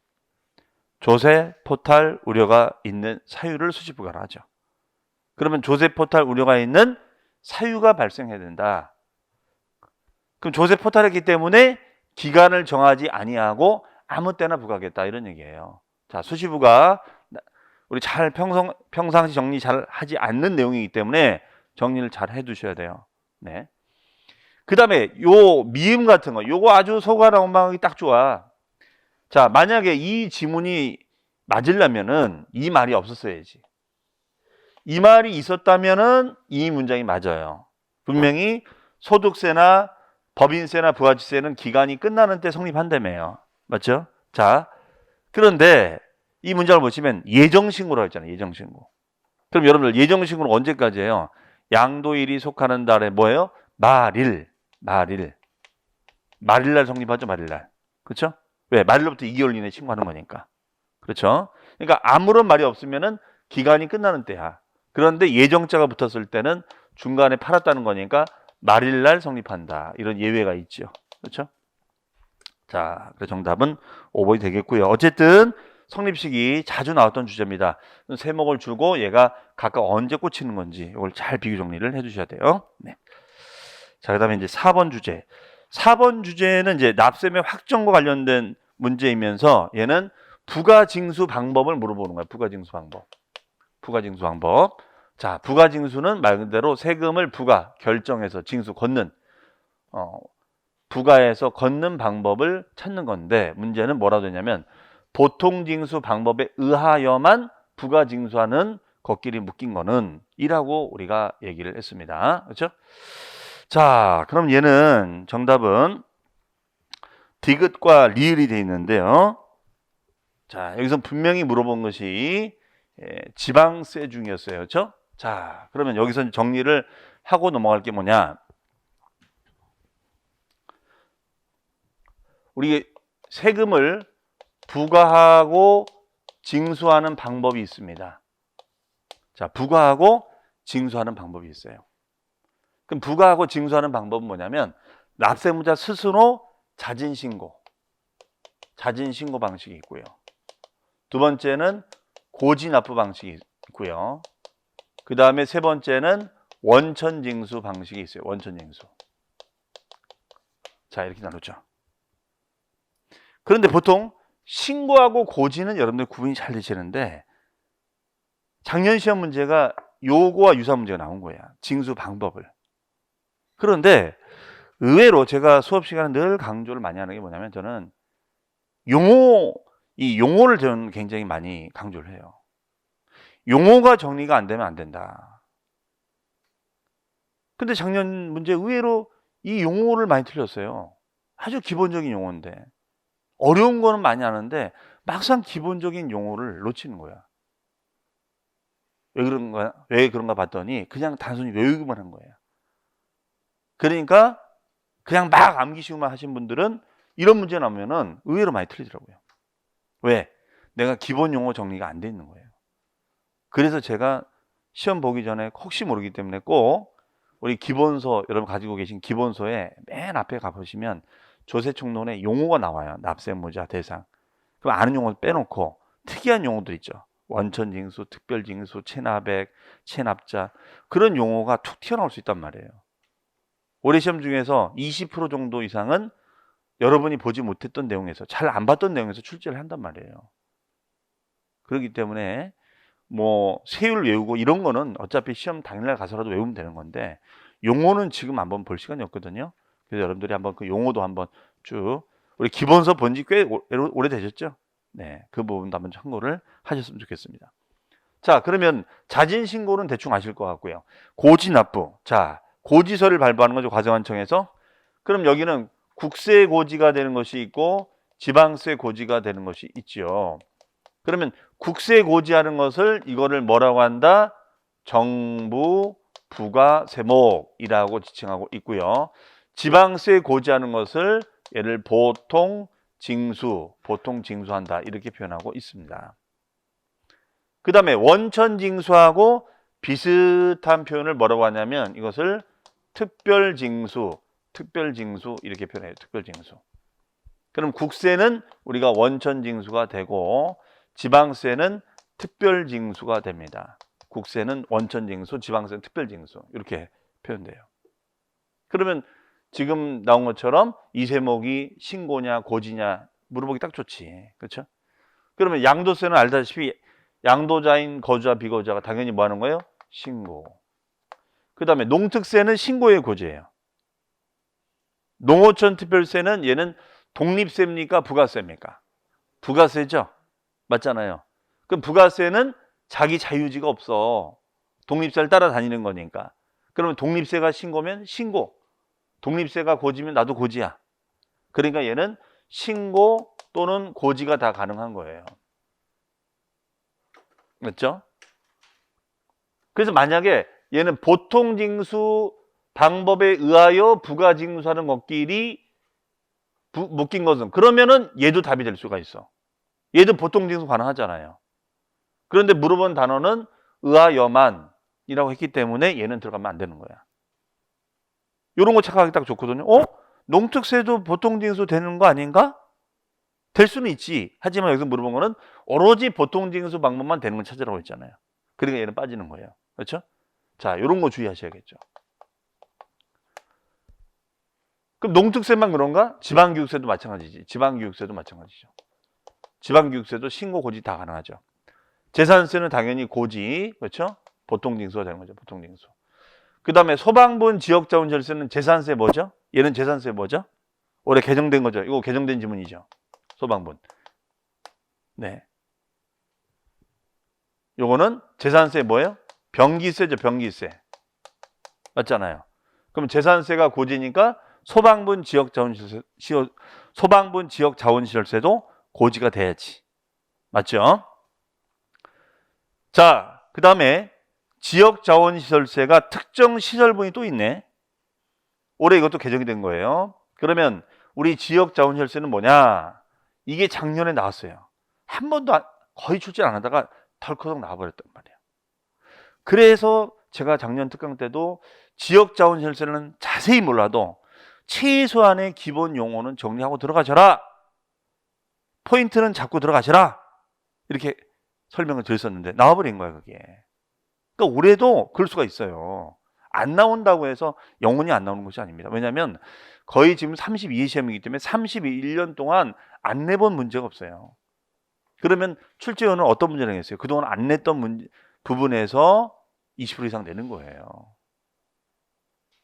Speaker 1: 조세, 포탈, 우려가 있는 사유를 수시부과라 하죠. 그러면 조세, 포탈, 우려가 있는 사유가 발생해야 된다. 그럼 조세, 포탈했기 때문에 기간을 정하지 아니하고 아무 때나 부과하겠다 이런 얘기예요. 자, 수시부가 우리 잘 평상시 정리 잘 하지 않는 내용이기 때문에 정리를 잘 해두셔야 돼요. 네. 그 다음에 요 미음 같은 거, 요거 아주 소가나온방하기 딱 좋아. 자, 만약에 이 지문이 맞으려면은 이 말이 없었어야지. 이 말이 있었다면은 이 문장이 맞아요. 분명히 소득세나 법인세나 부가지세는 기간이 끝나는 때 성립한다며요. 맞죠? 자, 그런데 이 문장을 보시면 예정신고라고 했잖아요. 예정신고. 그럼 여러분들 예정신고는 언제까지예요? 양도일이 속하는 달에 뭐예요? 말일. 말일날 성립하죠. 말일날. 그렇죠? 왜? 말일로부터 2개월 이내에 신고하는 거니까. 그렇죠? 그러니까 아무런 말이 없으면은 기간이 끝나는 때야. 그런데 예정자가 붙었을 때는 중간에 팔았다는 거니까 말일날 성립한다. 이런 예외가 있죠. 그렇죠? 자, 그래서 정답은 5번이 되겠고요. 어쨌든 성립식이 자주 나왔던 주제입니다. 세목을 주고 얘가 각각 언제 꽂히는 건지 이걸 잘 비교 정리를 해주셔야 돼요. 네. 자, 그다음에 이제 4번 주제. 4번 주제는 이제 납세의 확정과 관련된 문제이면서 얘는 부가징수 방법을 물어보는 거예요. 부가징수 방법. 자, 부가징수는 말 그대로 세금을 결정해서 징수 걷는 부가해서 걷는 방법을 찾는 건데 문제는 뭐라고 되냐면 보통징수 방법에 의하여만 부가징수하는 것끼리 묶인 거는 이라고 우리가 얘기를 했습니다. 그렇죠? 자, 그럼 얘는 정답은 디귿과 리을이 되어 있는데요. 자, 여기서 분명히 물어본 것이 지방세 중이었어요. 그렇죠? 자, 그러면 여기서 정리를 하고 넘어갈 게 뭐냐? 우리 세금을 부과하고 징수하는 방법이 있습니다. 자, 부과하고 징수하는 방법이 있어요. 그럼 부과하고 징수하는 방법은 뭐냐면 납세무자 스스로 자진신고 방식이 있고요. 두 번째는 고지납부 방식이 있고요. 그 다음에 세 번째는 원천징수 방식이 있어요. 원천징수. 자, 이렇게 나누죠. 그런데 보통 신고하고 고지는 여러분들 구분이 잘 되시는데 작년 시험 문제가 요거와 유사한 문제가 나온 거예요. 징수 방법을. 그런데 의외로 제가 수업 시간에 늘 강조를 많이 하는 게 뭐냐면 저는 용어를 저는 굉장히 많이 강조를 해요. 용어가 정리가 안 되면 안 된다. 근데 작년 문제 의외로 이 용어를 많이 틀렸어요. 아주 기본적인 용어인데 어려운 거는 많이 아는데 막상 기본적인 용어를 놓치는 거야. 왜 그런가 봤더니 그냥 단순히 외우기만 한 거예요. 그러니까 그냥 막 암기식만 하신 분들은 이런 문제 나오면은 의외로 많이 틀리더라고요. 왜? 내가 기본 용어 정리가 안 돼 있는 거예요. 그래서 제가 시험 보기 전에 혹시 모르기 때문에 꼭 우리 기본서 여러분 가지고 계신 기본서에 맨 앞에 가보시면 조세총론에 용어가 나와요. 납세무자 대상. 그럼 아는 용어 빼놓고 특이한 용어들 있죠. 원천징수, 특별징수, 체납액, 체납자 그런 용어가 툭 튀어나올 수 있단 말이에요. 올해 시험 중에서 20% 정도 이상은 여러분이 보지 못했던 내용에서 잘 안 봤던 내용에서 출제를 한단 말이에요. 그렇기 때문에 뭐 세율 외우고 이런 거는 어차피 시험 당일날 가서라도 외우면 되는 건데 용어는 지금 한번 볼 시간이 없거든요. 그래서 여러분들이 한번 그 용어도 한번 쭉 우리 기본서 본 지 꽤 오래되셨죠? 네, 그 부분도 한번 참고를 하셨으면 좋겠습니다. 자, 그러면 자진신고는 대충 아실 것 같고요. 고지납부. 자, 고지서를 발부하는 거죠. 과세관청에서. 그럼 여기는 국세 고지가 되는 것이 있고 지방세 고지가 되는 것이 있죠. 그러면 국세 고지하는 것을 이거를 뭐라고 한다? 정부 부가세목이라고 지칭하고 있고요. 지방세 고지하는 것을 얘를 보통 징수한다 이렇게 표현하고 있습니다. 그 다음에 원천징수하고 비슷한 표현을 뭐라고 하냐면 이것을 특별징수 이렇게 표현해요. 특별징수. 그럼 국세는 우리가 원천징수가 되고 지방세는 특별징수가 됩니다. 국세는 원천징수, 지방세는 특별징수 이렇게 표현돼요. 그러면 지금 나온 것처럼 이 세목이 신고냐 고지냐 물어보기 딱 좋지. 그렇죠? 그러면 양도세는 알다시피 양도자인 거주자 비거주자가 당연히 뭐 하는 거예요? 신고. 그 다음에 농특세는 신고의 고지예요. 농어촌 특별세는 얘는 독립세입니까? 부가세입니까? 부가세죠? 맞잖아요. 그럼 부가세는 자기 자유지가 없어. 독립세를 따라다니는 거니까. 그러면 독립세가 신고면 신고, 독립세가 고지면 나도 고지야. 그러니까 얘는 신고 또는 고지가 다 가능한 거예요. 맞죠? 그래서 만약에 얘는 보통징수 방법에 의하여 부가징수하는 것끼리 묶인 것은, 그러면은 얘도 답이 될 수가 있어. 얘도 보통징수 가능하잖아요. 그런데 물어본 단어는 의하여만이라고 했기 때문에 얘는 들어가면 안 되는 거야. 이런 거 착각하기 딱 좋거든요. 농특세도 보통징수 되는 거 아닌가? 될 수는 있지. 하지만 여기서 물어본 거는 오로지 보통징수 방법만 되는 걸 찾으라고 했잖아요. 그러니까 얘는 빠지는 거예요. 그렇죠? 자, 이런 거 주의하셔야겠죠. 그럼 농특세만 그런가? 지방교육세도 마찬가지지. 지방교육세도 마찬가지죠. 지방교육세도 신고, 고지 다 가능하죠. 재산세는 당연히 고지, 그렇죠? 보통징수가 되는 거죠. 보통징수. 그 다음에 소방분 지역자원시설세는 재산세 뭐죠? 얘는 재산세 뭐죠? 올해 개정된 거죠. 이거 개정된 지문이죠. 소방분. 네. 요거는 재산세 뭐예요? 병기세죠. 병기세. 맞잖아요. 그럼 재산세가 고지니까 소방분 지역자원시설세도 고지가 돼야지. 맞죠? 자, 그 다음에 지역자원시설세가 특정 시설분이 또 있네. 올해 이것도 개정이 된 거예요. 그러면 우리 지역자원시설세는 뭐냐? 이게 작년에 나왔어요. 한 번도 거의 출제 안 하다가 덜커덕 나와버렸단 말이에요. 그래서 제가 작년 특강 때도 지역자원시설세는 자세히 몰라도 최소한의 기본 용어는 정리하고 들어가셔라. 포인트는 잡고 들어가셔라. 이렇게 설명을 드렸었는데 나와버린 거야, 그게. 그러니까 올해도 그럴 수가 있어요. 안 나온다고 해서 영원히 안 나오는 것이 아닙니다. 왜냐하면 거의 지금 32시험이기 때문에 31년 동안 안 내본 문제가 없어요. 그러면 출제원은 어떤 문제를 냈어요? 그동안 안 냈던 부분에서 20% 이상 내는 거예요.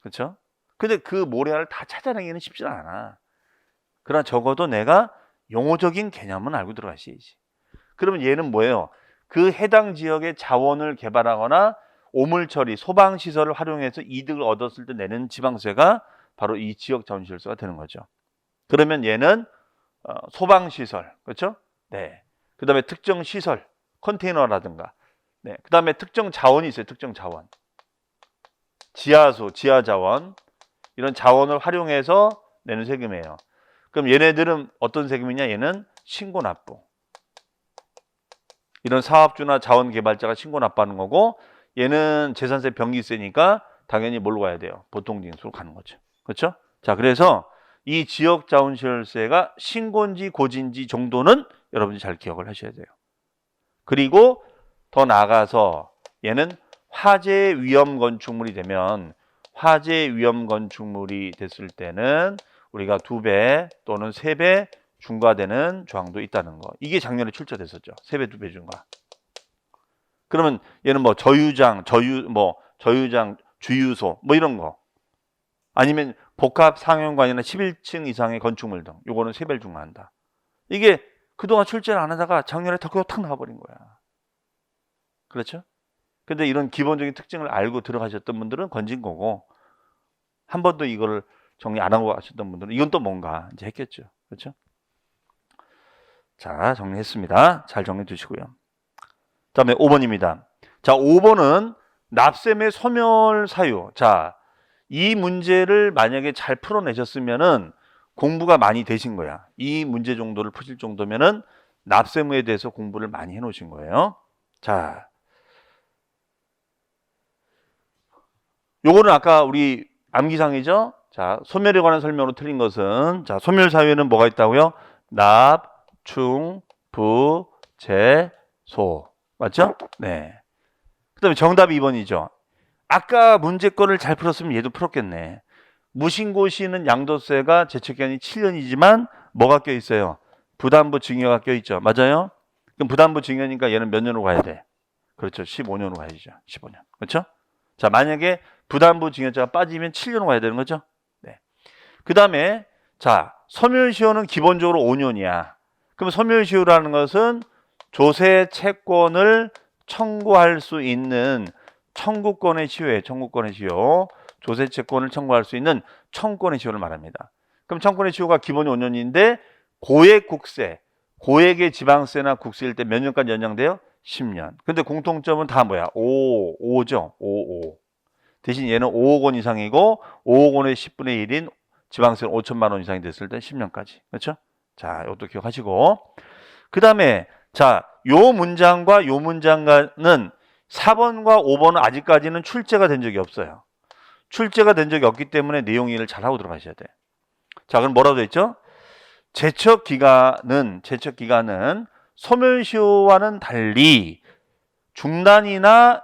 Speaker 1: 그렇죠? 근데 그 모래알을 다 찾아내기는 쉽지 않아. 그러나 적어도 내가 용어적인 개념은 알고 들어가셔야지. 그러면 얘는 뭐예요? 그 해당 지역의 자원을 개발하거나 오물처리, 소방시설을 활용해서 이득을 얻었을 때 내는 지방세가 바로 이 지역자원시설세가 되는 거죠. 그러면 얘는 소방시설, 그렇죠? 네. 그 다음에 특정 시설, 컨테이너라든가, 네. 그 다음에 특정 자원이 있어요. 특정 자원. 지하수, 지하자원, 이런 자원을 활용해서 내는 세금이에요. 그럼 얘네들은 어떤 세금이냐? 얘는 신고납부. 이런 사업주나 자원개발자가 신고납부하는 거고, 얘는 재산세 병기세니까 당연히 뭘로 가야 돼요? 보통징수로 가는 거죠. 그렇죠? 자, 그래서 이 지역자원시설세가 신고인지 고지인지 정도는 여러분이 잘 기억을 하셔야 돼요. 그리고 더 나아가서 얘는 화재 위험 건축물이 되면, 화재 위험 건축물이 됐을 때는 우리가 2배 또는 3배 중과되는 조항도 있다는 거. 이게 작년에 출제됐었죠. 3배, 2배 중과. 그러면 얘는 뭐 저유장, 주유소 뭐 이런 거. 아니면 복합 상용관이나 11층 이상의 건축물 등. 요거는 3배를 중과한다. 이게 그동안 출제를 안 하다가 작년에 탁 나와버린 거야. 그렇죠? 근데 이런 기본적인 특징을 알고 들어가셨던 분들은 건진 거고, 한 번도 이거를 정리 안 하고 하셨던 분들은 이건 또 뭔가 이제 했겠죠. 그렇죠? 자, 정리했습니다. 잘 정리해 두시고요. 다음에 5번입니다. 자, 5번은 납세의 소멸 사유. 자, 이 문제를 만약에 잘 풀어내셨으면은 공부가 많이 되신 거야. 이 문제 정도를 푸실 정도면은 납세무에 대해서 공부를 많이 해 놓으신 거예요. 자, 요거는 아까 우리 암기상이죠? 자, 소멸에 관한 설명으로 틀린 것은, 자, 소멸 사유에는 뭐가 있다고요? 납, 충, 부, 재, 소. 맞죠? 네. 그 다음에 정답 2번이죠. 아까 문제 거를 잘 풀었으면 얘도 풀었겠네. 무신고시는 양도세가 제척기간이 7년이지만 뭐가 껴있어요? 부담부 증여가 껴있죠. 맞아요? 그럼 부담부 증여니까 얘는 몇 년으로 가야 돼? 그렇죠. 15년으로 가야죠. 15년. 그렇죠? 자, 만약에 부담부 증여자가 빠지면 7년으로 가야 되는 거죠. 네. 그 다음에 자, 소멸시효는 기본적으로 5년이야. 그럼 소멸시효라는 것은 조세 채권을 청구할 수 있는 청구권의 시효에 청구권의 시효, 조세 채권을 청구할 수 있는 청구권의 시효를 말합니다. 그럼 청구권의 시효가 기본이 5년인데 고액 국세, 고액의 지방세나 국세일 때 몇 년까지 연장돼요? 10년. 근데 공통점은 다 뭐야? 5죠. 5. 대신 얘는 5억 원 이상이고 5억 원의 10분의 1인 지방세는 5천만 원 이상이 됐을 때 10년까지. 그렇죠? 자, 이것도 기억하시고. 그 다음에 자, 요 문장과 요 문장과는 4번과 5번은 아직까지는 출제가 된 적이 없어요. 출제가 된 적이 없기 때문에 내용 이해를 잘하고 들어가셔야 돼. 자, 그럼 뭐라고 돼 있죠? 제척 기간은 소멸시효와는 달리 중단이나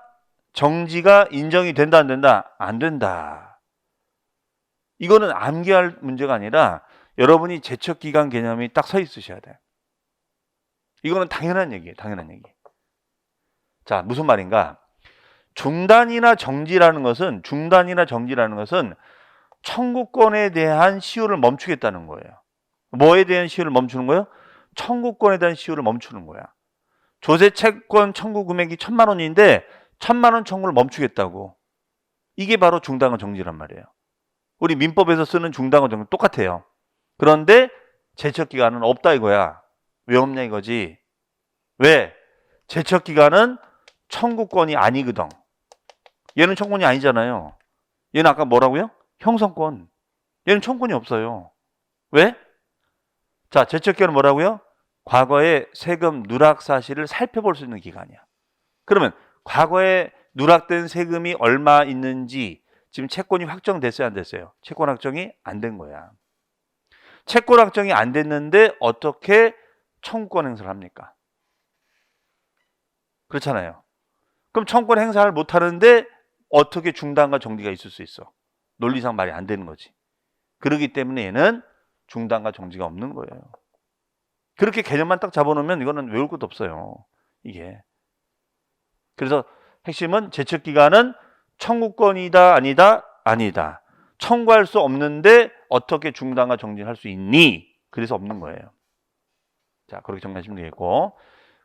Speaker 1: 정지가 인정이 된다 안 된다? 안 된다. 이거는 암기할 문제가 아니라 여러분이 제척 기간 개념이 딱 서 있으셔야 돼. 이거는 당연한 얘기예요. 당연한 얘기. 자, 무슨 말인가? 중단이나 정지라는 것은 청구권에 대한 시효를 멈추겠다는 거예요. 뭐에 대한 시효를 멈추는 거예요? 청구권에 대한 시효를 멈추는 거야. 조세 채권 청구 금액이 1,000만 원인데 1,000만 원 청구를 멈추겠다고. 이게 바로 중단과 정지란 말이에요. 우리 민법에서 쓰는 중단과 정지 똑같아요. 그런데 제척 기간은 없다 이거야. 왜 없냐 이거지. 왜? 제척 기간은 청구권이 아니거든. 얘는 청구권이 아니잖아요. 얘는 아까 뭐라고요? 형성권. 얘는 청구권이 없어요. 왜? 자, 제척 기간은 뭐라고요? 과거의 세금 누락 사실을 살펴볼 수 있는 기간이야. 그러면 과거에 누락된 세금이 얼마 있는지 지금 채권이 확정됐어요, 안 됐어요? 채권 확정이 안 된 거야. 채권 확정이 안 됐는데 어떻게 청구권 행사를 합니까? 그렇잖아요. 그럼 청구권 행사를 못 하는데 어떻게 중단과 정지가 있을 수 있어? 논리상 말이 안 되는 거지. 그렇기 때문에 얘는 중단과 정지가 없는 거예요. 그렇게 개념만 딱 잡아놓으면 이거는 외울 것도 없어요. 이게. 그래서 핵심은 제척 기간은 청구권이다 아니다? 아니다. 청구할 수 없는데 어떻게 중단과 정지할 수 있니? 그래서 없는 거예요. 자, 그렇게 정리하시면 되겠고.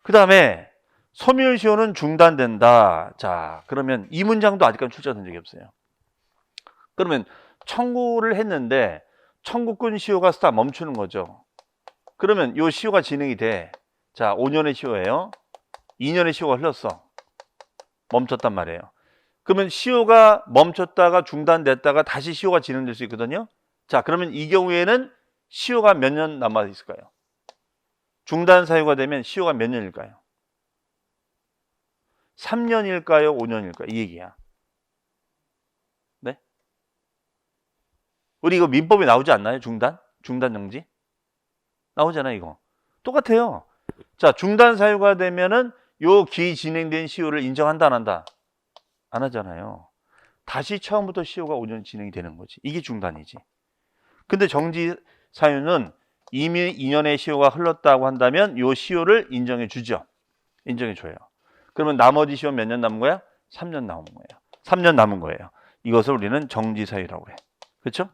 Speaker 1: 그 다음에 소멸시효는 중단된다. 자, 그러면 이 문장도 아직까지 출제된 적이 없어요. 그러면 청구를 했는데 청구권 시효가 스탑 멈추는 거죠. 그러면 이 시효가 진행이 돼. 자, 5년의 시효예요. 2년의 시효가 흘렀어. 멈췄단 말이에요. 그러면 시효가 멈췄다가 중단됐다가 다시 시효가 진행될 수 있거든요. 자, 그러면 이 경우에는 시효가 몇 년 남아 있을까요? 중단 사유가 되면 시효가 몇 년일까요? 3년일까요? 5년일까요? 이 얘기야. 네? 우리 이거 민법에 나오지 않나요? 중단 정지? 나오잖아요, 이거. 똑같아요. 자, 중단 사유가 되면은 요 기진행된 시효를 인정한다 안 한다? 안 하잖아요. 다시 처음부터 시효가 5년 진행이 되는 거지. 이게 중단이지. 근데 정지 사유는 이미 2년의 시효가 흘렀다고 한다면 요 시효를 인정해 주죠. 인정해 줘요. 그러면 나머지 시효 몇 년 남은 거야? 3년 남은 거예요. 3년 남은 거예요. 이것을 우리는 정지 사유라고 해. 그렇죠?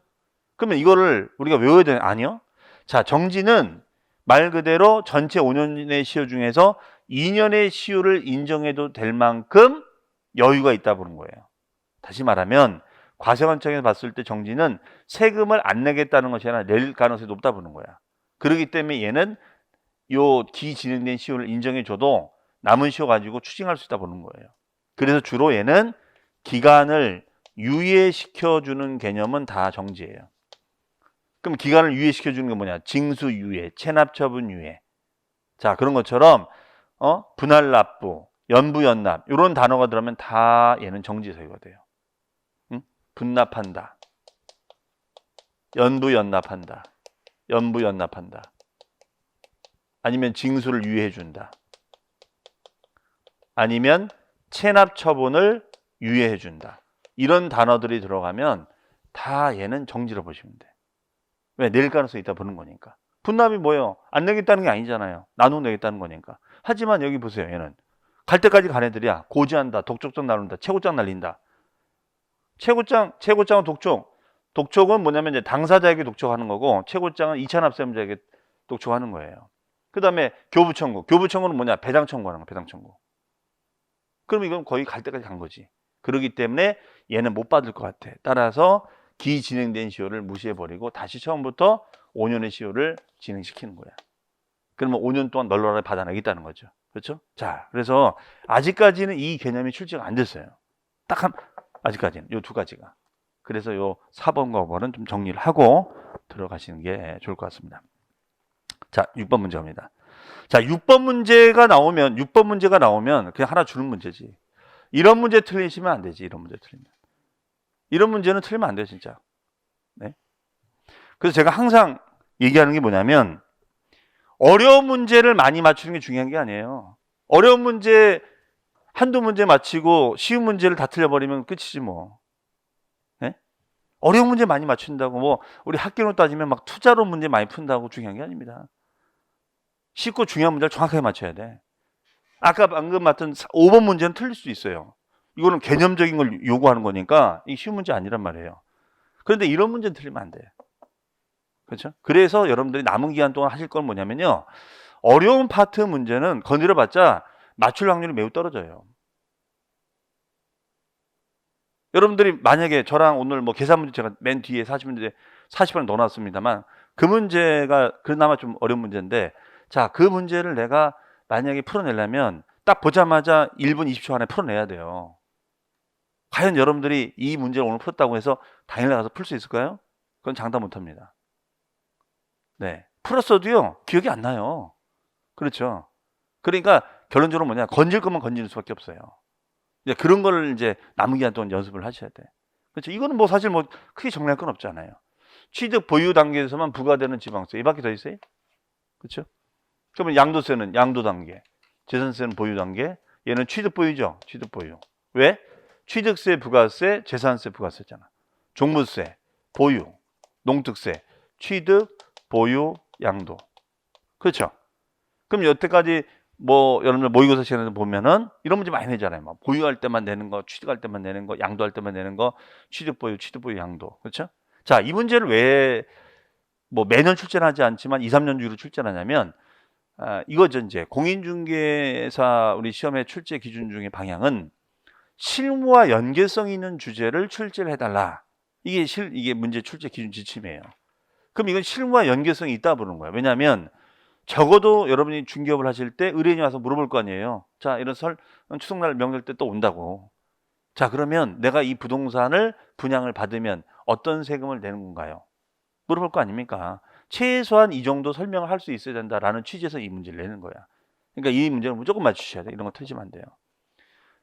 Speaker 1: 그러면 이거를 우리가 외워야 되는 아니요? 자, 정지는 말 그대로 전체 5년의 시효 중에서 2년의 시효를 인정해도 될 만큼 여유가 있다 보는 거예요. 다시 말하면 과세관청에서 봤을 때 정지는 세금을 안 내겠다는 것이 아니라 낼 가능성이 높다 보는 거야. 그렇기 때문에 얘는 요 기진행된 시효를 인정해줘도 남은 시효 가지고 추징할 수 있다 보는 거예요. 그래서 주로 얘는 기간을 유예시켜주는 개념은 다 정지예요. 그럼 기간을 유예시켜주는 게 뭐냐? 징수 유예, 체납처분 유예. 자, 그런 것처럼 분할 납부, 연부 연납 이런 단어가 들어가면 다 얘는 정지 사유가 돼요. 응? 분납한다, 연부 연납한다, 연부 연납한다. 아니면 징수를 유예해 준다. 아니면 체납 처분을 유예해 준다. 이런 단어들이 들어가면 다 얘는 정지로 보시면 돼. 왜? 낼 가능성이 있다 보는 거니까. 분납이 뭐예요? 안 내겠다는 게 아니잖아요. 나눠 내겠다는 거니까. 하지만 여기 보세요. 얘는 갈 때까지 간 애들이야. 고지한다, 독촉장 나눈다, 최고장 날린다. 최고장은 독촉. 독촉은 뭐냐면 이제 당사자에게 독촉하는 거고, 최고장은 2차 납세자에게 독촉하는 거예요. 그 다음에 교부청구. 교부청구는 뭐냐? 배당 청구하는 거, 배당 청구. 그럼 이건 거의 갈 때까지 간 거지. 그렇기 때문에 얘는 못 받을 것 같아. 따라서 기진행된 시효를 무시해버리고 다시 처음부터 5년의 시효를 진행시키는 거야. 그러면 5년 동안 널널하게 받아내겠다는 거죠. 그렇죠? 자, 그래서 아직까지는 이 개념이 출제가 안 됐어요. 아직까지는 요 두 가지가. 그래서 요 4번과 5번은 좀 정리를 하고 들어가시는 게 좋을 것 같습니다. 자, 6번 문제 갑니다. 자, 6번 문제가 나오면 그냥 하나 주는 문제지. 이런 문제 틀리시면 안 되지. 이런 문제 틀리면. 이런 문제는 틀리면 안 돼요, 진짜. 네. 그래서 제가 항상 얘기하는 게 뭐냐면 어려운 문제를 많이 맞추는 게 중요한 게 아니에요. 어려운 문제 한두 문제 맞히고 쉬운 문제를 다 틀려버리면 끝이지 뭐. 네? 어려운 문제 많이 맞춘다고 뭐 우리 학교로 따지면 막 투자로 문제 많이 푼다고 중요한 게 아닙니다. 쉽고 중요한 문제를 정확하게 맞춰야 돼. 아까 방금 맞던 5번 문제는 틀릴 수 있어요. 이거는 개념적인 걸 요구하는 거니까 이 쉬운 문제 아니란 말이에요. 그런데 이런 문제는 틀리면 안 돼. 그렇죠? 그래서 여러분들이 남은 기간 동안 하실 건 뭐냐면요. 어려운 파트 문제는 건드려봤자 맞출 확률이 매우 떨어져요. 여러분들이 만약에 저랑 오늘 뭐 계산 문제 제가 맨 뒤에 40번 넣어놨습니다만 그 문제가 그나마 좀 어려운 문제인데 자, 그 문제를 내가 만약에 풀어내려면 딱 보자마자 1분 20초 안에 풀어내야 돼요. 과연 여러분들이 이 문제를 오늘 풀었다고 해서 당일 나가서 풀 수 있을까요? 그건 장담 못합니다. 네, 풀었어도요 기억이 안 나요. 그렇죠? 그러니까 결론적으로 뭐냐, 건질 거면 건지는 수밖에 없어요. 이제 그런 걸 이제 남은 기간 동안 연습을 하셔야 돼. 그렇죠? 이거는 뭐 사실 뭐 크게 정리할 건 없잖아요. 취득 보유 단계에서만 부과되는 지방세 이밖에 더 있어요? 그렇죠? 그러면 양도세는 양도 단계, 재산세는 보유 단계, 얘는 취득 보유죠. 취득 보유. 왜? 취득세, 부가세, 재산세, 부가세잖아. 종부세, 보유, 농특세, 취득, 보유, 양도. 그렇죠? 그럼 여태까지 뭐 여러분들 모의고사 시간에 보면은 이런 문제 많이 내잖아요. 막 보유할 때만 내는 거, 취득할 때만 내는 거, 양도할 때만 내는 거, 취득 보유, 양도. 그렇죠? 자, 이 문제를 왜 뭐 매년 출제하지 않지만 2, 3년 주기로 출제하냐면 이거죠. 이제 공인중개사 우리 시험의 출제 기준 중에 방향은 실무와 연계성 있는 주제를 출제를 해달라. 이게 문제 출제 기준 지침이에요. 그럼 이건 실무와 연계성이 있다 보는 거예요. 왜냐하면 적어도 여러분이 중개업을 하실 때 의뢰인이 와서 물어볼 거 아니에요. 자, 이런 추석날 명절 때 또 온다고. 자, 그러면 내가 이 부동산을 분양을 받으면 어떤 세금을 내는 건가요? 물어볼 거 아닙니까? 최소한 이 정도 설명을 할 수 있어야 된다라는 취지에서 이 문제를 내는 거야. 그러니까 이 문제는 무조건 맞추셔야 돼. 이런 거 틀리시면 안 돼요.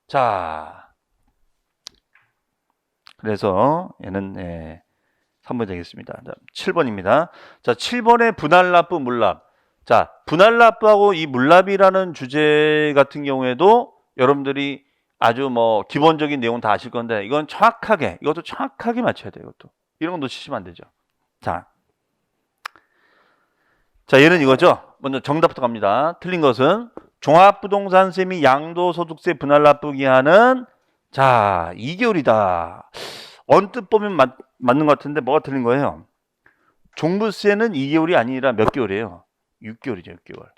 Speaker 1: 자, 그래서 얘는 3번 되겠습니다. 7번입니다. 자, 7번의 분할납부 물납. 자, 분할납부하고 이 물납이라는 주제 같은 경우에도 여러분들이 아주 뭐 기본적인 내용 다 아실 건데 이건 이것도 정확하게 맞춰야 돼요. 이것도. 이런 건 놓치시면 안 되죠. 자, 얘는 이거죠. 먼저 정답부터 갑니다. 틀린 것은 종합부동산세 및 양도소득세 분할납부 기한은 자 2개월이다. 언뜻 보면 맞는 것 같은데 뭐가 틀린 거예요? 종부세는 2개월이 아니라 몇 개월이에요? 6개월이죠. 6개월.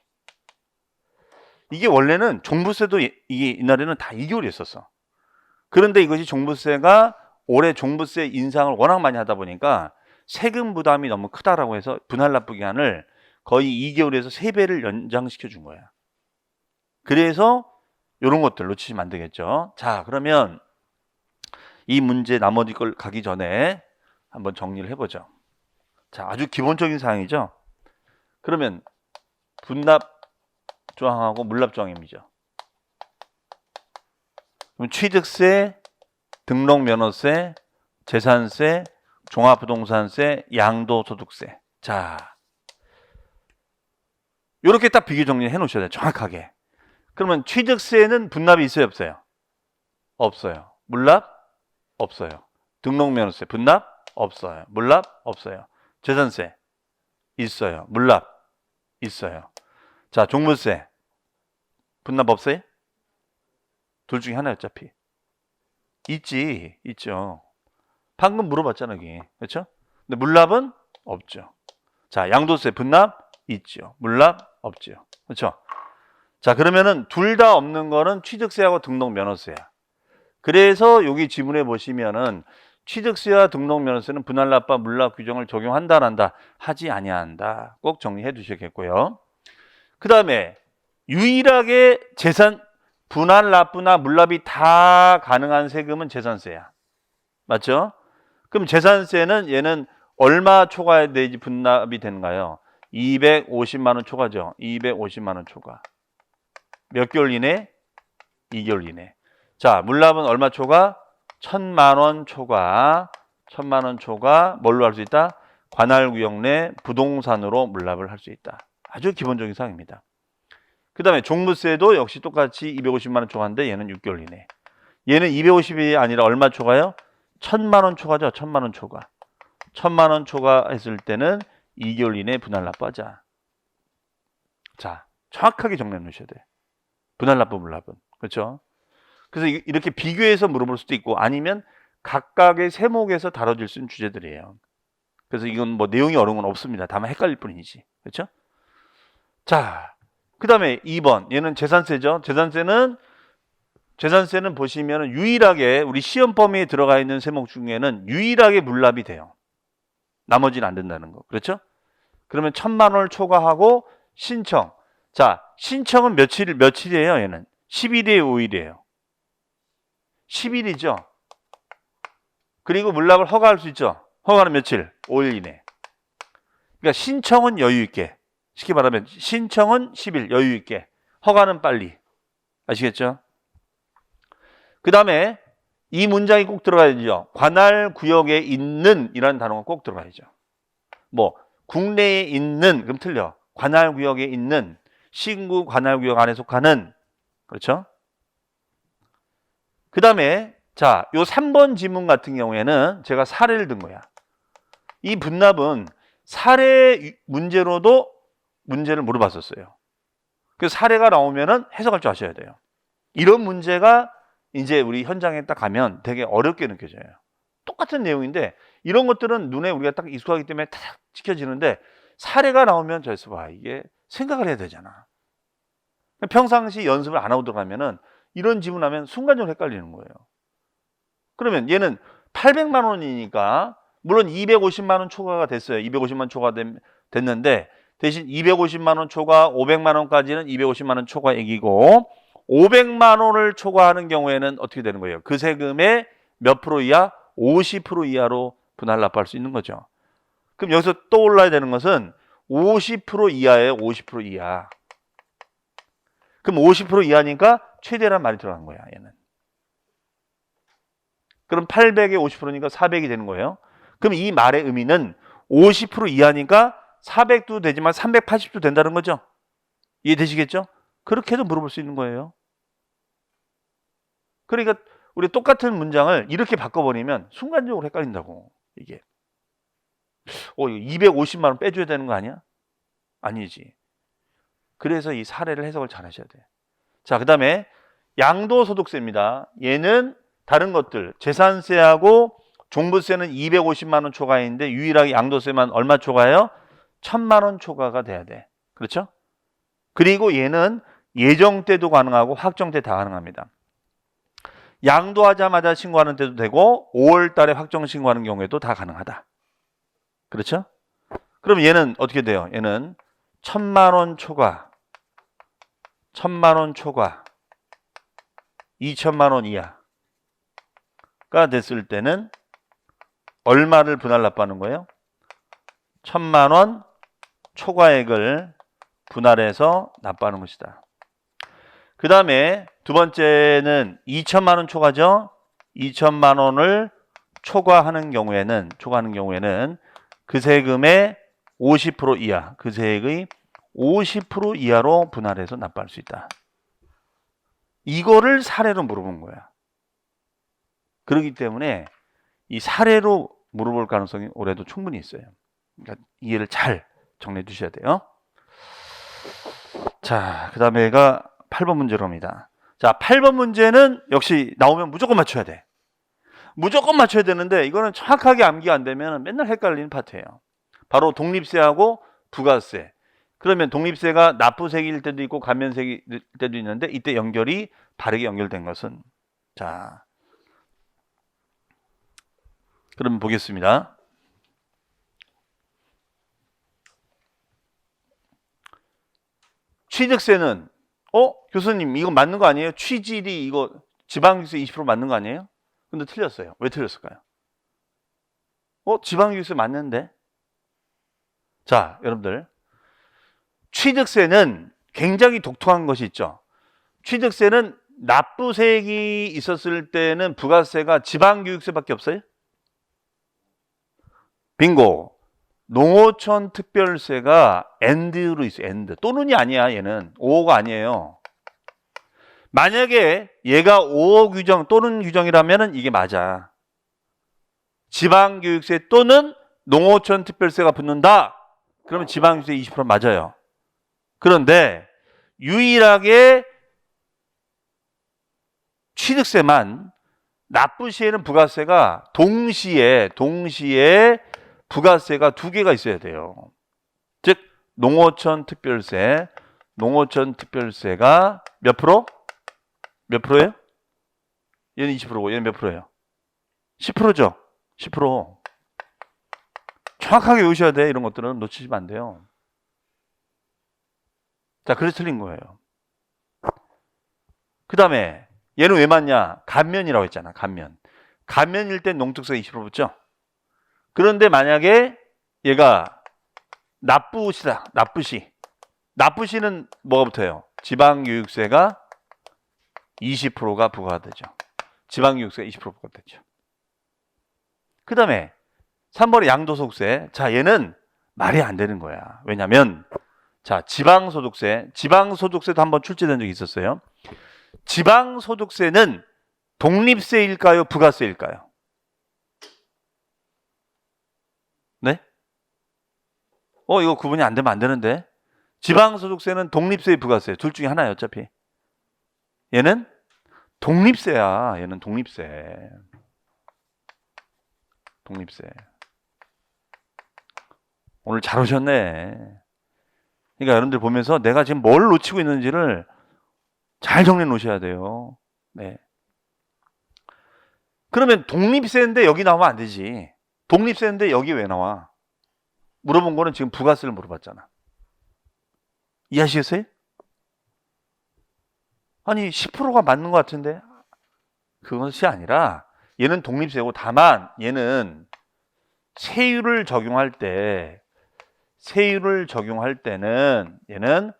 Speaker 1: 이게 원래는 종부세도 이게 옛날에는 다 2개월이었었어. 그런데 이것이 종부세가 올해 종부세 인상을 워낙 많이 하다 보니까 세금 부담이 너무 크다라고 해서 분할납부 기한을 거의 2개월에서 3배를 연장시켜 준 거야. 그래서 이런 것들 놓치시면 안 되겠죠. 자, 그러면 이 문제 나머지 걸 가기 전에 한번 정리를 해보죠. 자, 아주 기본적인 사항이죠. 그러면 분납 조항하고 물납 조항입니다. 그럼 취득세, 등록면허세, 재산세, 종합부동산세, 양도소득세. 자, 이렇게 딱 비교 정리해 놓으셔야 돼요. 정확하게. 그러면 취득세는 분납이 있어요, 없어요? 없어요. 물납? 없어요. 등록면허세 분납? 없어요. 물납? 없어요. 재산세? 있어요. 물납? 있어요. 자, 종부세 분납 없어요? 둘 중에 하나 어차피. 있죠. 방금 물어봤잖아, 여기. 그렇죠? 근데 물납은 없죠. 자, 양도세 분납 있죠. 물납 없죠. 그렇죠? 자, 그러면은 둘 다 없는 거는 취득세하고 등록면허세야. 그래서 여기 지문에 보시면은 취득세와 등록면허세는 분할납부 물납 규정을 적용한다 안 한다? 하지 아니한다. 꼭 정리해 두셔야겠고요. 그 다음에 유일하게 재산 분할납부나 물납이 다 가능한 세금은 재산세야. 맞죠? 그럼 재산세는 얘는 얼마 초과돼야지 분납이 되는가요? 250만 원 초과죠. 250만 원 초과. 몇 개월 이내? 2개월 이내. 자, 물납은 얼마 초과? 1,000만 원 초과. 1,000만 원 초과. 뭘로 할 수 있다? 관할구역 내 부동산으로 물납을 할 수 있다. 아주 기본적인 사항입니다. 그 다음에 종부세도 역시 똑같이 250만 원 초과인데 얘는 6개월 이내. 얘는 250이 아니라 얼마 초과요? 1,000만 원 초과죠. 1,000만 원 초과. 1,000만 원 초과했을 때는 2개월 이내 분할납부하자. 자, 정확하게 정리해 놓으셔야 돼. 분할납부 물납은. 그렇죠? 그래서 이렇게 비교해서 물어볼 수도 있고 아니면 각각의 세목에서 다뤄질 수 있는 주제들이에요. 그래서 이건 뭐 내용이 어려운 건 없습니다. 다만 헷갈릴 뿐이지. 그렇죠? 자, 그 다음에 2번. 얘는 재산세죠. 재산세는 보시면 유일하게 우리 시험 범위에 들어가 있는 세목 중에는 유일하게 물납이 돼요. 나머지는 안 된다는 거. 그렇죠? 그러면 1,000만 원을 초과하고 신청. 자, 신청은 며칠이에요, 얘는? 10일이에요, 5일이에요? 10일이죠. 그리고 물납을 허가할 수 있죠. 허가는 며칠? 5일 이내. 그러니까 신청은 여유 있게. 쉽게 말하면 신청은 10일 여유 있게. 허가는 빨리. 아시겠죠? 그 다음에 이 문장이 꼭 들어가야죠. 관할 구역에 있는 이라는 단어가 꼭 들어가야죠. 뭐 국내에 있는 그럼 틀려. 관할 구역에 있는 시군구 관할 구역 안에 속하는 그렇죠? 그 다음에 자, 요 3번 지문 같은 경우에는 제가 사례를 든 거야. 이 분납은 사례 문제로도 문제를 물어봤었어요. 그 사례가 나오면은 해석할 줄 아셔야 돼요. 이런 문제가 이제 우리 현장에 딱 가면 되게 어렵게 느껴져요. 똑같은 내용인데 이런 것들은 눈에 우리가 딱 익숙하기 때문에 딱 지켜지는데 사례가 나오면 저기서 봐 이게 생각을 해야 되잖아. 평상시 연습을 안 하고 들어가면은 이런 지문하면 순간적으로 헷갈리는 거예요. 그러면 얘는 800만 원이니까 물론 250만 원 초과가 됐어요. 250만 원 초과 됐는데 대신 250만 원 초과 500만 원까지는 250만 원 초과액이고 500만 원을 초과하는 경우에는 어떻게 되는 거예요? 그 세금의 몇 프로 이하? 50% 이하로 분할납부할 수 있는 거죠. 그럼 여기서 떠올라야 되는 것은 50% 이하예요. 50% 이하. 그럼 50% 이하니까 최대란 말이 들어간 거야. 얘는. 그럼 800에 50%니까 400이 되는 거예요. 그럼 이 말의 의미는 50% 이하니까 400도 되지만 380도 된다는 거죠. 이해되시겠죠? 그렇게도 물어볼 수 있는 거예요. 그러니까 우리 똑같은 문장을 이렇게 바꿔버리면 순간적으로 헷갈린다고. 이게 250만 원 빼줘야 되는 거 아니야? 아니지. 그래서 이 사례를 해석을 잘 하셔야 돼. 자, 그 다음에 양도소득세입니다. 얘는 다른 것들 재산세하고 종부세는 250만 원 초과인데 유일하게 양도세만 얼마 초과해요? 1,000만 원 초과가 돼야 돼. 그렇죠? 그리고 얘는 예정 때도 가능하고 확정 때 다 가능합니다. 양도하자마자 신고하는 때도 되고 5월 달에 확정 신고하는 경우에도 다 가능하다. 그렇죠? 그럼 얘는 어떻게 돼요? 얘는 1,000만 원 초과, 1,000만 원 초과, 2,000만 원 이하가 됐을 때는 얼마를 분할납부하는 거예요? 1,000만 원 초과액을 분할해서 납부하는 것이다. 그 다음에 두 번째는 2,000만 원 초과죠. 2,000만 원을 초과하는 경우에는 그 세금의 50% 이하, 그 세액의 50% 이하로 분할해서 납부할 수 있다. 이거를 사례로 물어본 거야. 그렇기 때문에 이 사례로 물어볼 가능성이 올해도 충분히 있어요. 그러니까 이해를 잘 정리해 두셔야 돼요. 자, 그 다음에가 8번 문제로 합니다. 자, 8번 문제는 역시 나오면 무조건 맞춰야 돼. 무조건 맞춰야 되는데 이거는 정확하게 암기가 안 되면 맨날 헷갈리는 파트예요. 바로 독립세하고 부가세. 그러면 독립세가 납부세일 때도 있고 감면세일 때도 있는데 이때 연결이 바르게 연결된 것은 자, 그럼 보겠습니다. 취득세는 교수님 이거 맞는 거 아니에요? 취질이 이거 지방교육세 20% 맞는 거 아니에요? 근데 틀렸어요. 왜 틀렸을까요? 지방교육세 맞는데? 자, 여러분들 취득세는 굉장히 독특한 것이 있죠. 취득세는 납부세액이 있었을 때는 부가세가 지방교육세밖에 없어요? 빙고. 농어촌 특별세가 AND로 있어요. AND. 또는이 아니야. 얘는 5호가 아니에요. 만약에 얘가 5호 규정 또는 규정이라면 이게 맞아. 지방교육세 또는 농어촌 특별세가 붙는다. 그러면 지방교육세 20% 맞아요. 그런데 유일하게 취득세만 납부 시에는 부가세가 동시에 부가세가 두 개가 있어야 돼요. 즉 농어촌 특별세가 몇 프로? 몇 프로예요? 얘는 20%고 얘는 몇 프로예요? 10%죠. 10%. 정확하게 외우셔야 돼. 이런 것들은 놓치시면 안 돼요. 자, 그래서 틀린 거예요. 그 다음에 얘는 왜 맞냐? 감면이라고 했잖아. 감면일 땐 농특세가 20% 붙죠? 그런데 만약에 얘가 납부시는 뭐가 붙어요? 지방교육세가 20%가 부과되죠. 지방교육세가 20% 부과되죠. 그 다음에 3번의 양도소득세. 자, 얘는 말이 안 되는 거야. 왜냐면 자, 지방소득세도 한번 출제된 적이 있었어요. 지방소득세는 독립세일까요? 부가세일까요? 네? 이거 구분이 안 되면 안 되는데. 지방소득세는 독립세, 부가세 둘 중에 하나예요. 어차피. 얘는 독립세야. 얘는 독립세. 오늘 잘 오셨네. 그러니까 여러분들 보면서 내가 지금 뭘 놓치고 있는지를 잘 정리해 놓으셔야 돼요. 네. 그러면 독립세인데 여기 나오면 안 되지. 독립세인데 여기 왜 나와? 물어본 거는 지금 부가세를 물어봤잖아. 이해하시겠어요? 아니 10%가 맞는 것 같은데 그것이 아니라 얘는 독립세고 다만 얘는 세율을 적용할 때는 얘는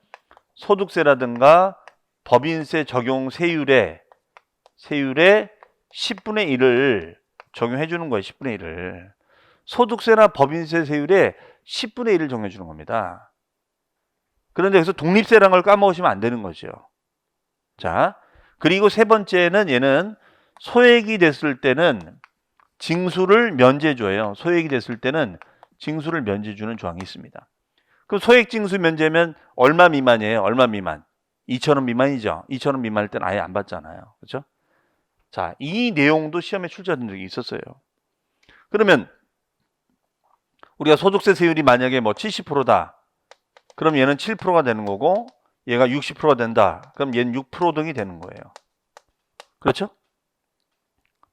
Speaker 1: 소득세라든가 법인세 적용 세율의 10분의 1을 적용해 주는 거예요. 10분의 1을. 소득세나 법인세 세율의 10분의 1을 적용해 주는 겁니다. 그런데 여기서 독립세라는 걸 까먹으시면 안 되는 거죠. 자, 그리고 세 번째는 얘는 소액이 됐을 때는 징수를 면제줘요. 소액이 됐을 때는 징수를 면제주는 조항이 있습니다. 그럼 소액 징수 면제면 얼마 미만이에요? 얼마 미만? 2,000원 미만이죠. 2,000원 미만일 때는 아예 안 받잖아요. 그렇죠? 자, 이 내용도 시험에 출제된 적이 있었어요. 그러면 우리가 소득세 세율이 만약에 70%다. 그럼 얘는 7%가 되는 거고 얘가 60%가 된다. 그럼 얘는 6% 등이 되는 거예요. 그렇죠?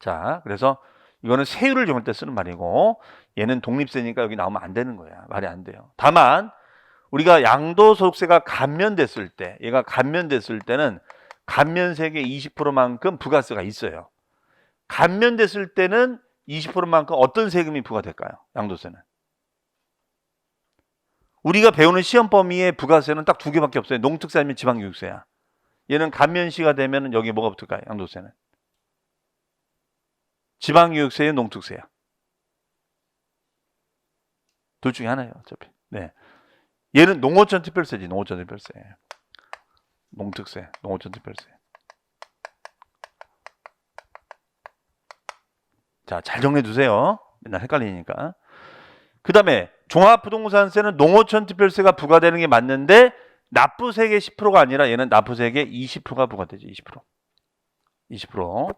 Speaker 1: 자, 그래서 이거는 세율을 정할 때 쓰는 말이고 얘는 독립세니까 여기 나오면 안 되는 거야. 말이 안 돼요. 다만 우리가 양도소득세가 감면됐을 때 얘가 감면됐을 때는 감면세액의 20%만큼 부가세가 있어요. 감면됐을 때는 20%만큼 어떤 세금이 부과될까요? 양도세는. 우리가 배우는 시험 범위의 부가세는 딱 두 개밖에 없어요. 농특세 아니면 지방교육세야. 얘는 감면시가 되면 여기 뭐가 붙을까요? 양도세는. 지방교육세야, 농특세야. 둘 중에 하나예요. 어차피. 네. 얘는 농어촌 특별세지. 농어촌 특별세. 농특세, 농어촌 특별세. 자, 잘 정리해 두세요. 맨날 헷갈리니까. 그 다음에 종합부동산세는 농어촌 특별세가 부과되는 게 맞는데 납부세액의 10%가 아니라 얘는 납부세액의 20%가 부과되죠. 20%.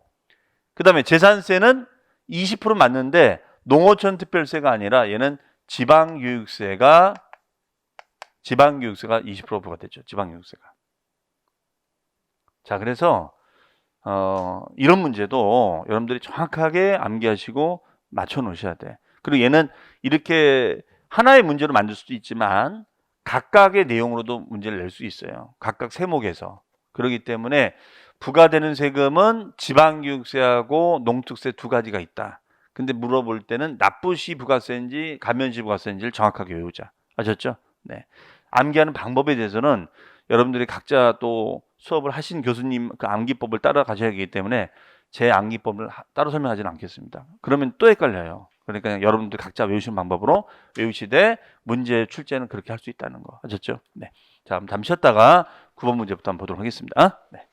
Speaker 1: 그 다음에 재산세는 20% 맞는데 농어촌 특별세가 아니라 얘는 지방교육세가 20% 부과되죠. 지방교육세가. 자, 그래서 이런 문제도 여러분들이 정확하게 암기하시고 맞춰 놓으셔야 돼. 그리고 얘는 이렇게 하나의 문제로 만들 수도 있지만 각각의 내용으로도 문제를 낼 수 있어요. 각각 세목에서. 그렇기 때문에 부과되는 세금은 지방교육세하고 농특세 두 가지가 있다. 근데 물어볼 때는 납부시 부가세인지 감면시 부가세인지를 정확하게 외우자. 아셨죠? 네. 암기하는 방법에 대해서는 여러분들이 각자 또 수업을 하신 교수님 그 암기법을 따라가셔야 하기 때문에 제 암기법을 따로 설명하지는 않겠습니다. 그러면 또 헷갈려요. 그러니까 여러분들 각자 외우시는 방법으로 외우시되 문제 출제는 그렇게 할 수 있다는 거. 아셨죠? 네. 자, 잠시 쉬었다가 9번 문제부터 한번 보도록 하겠습니다. 네.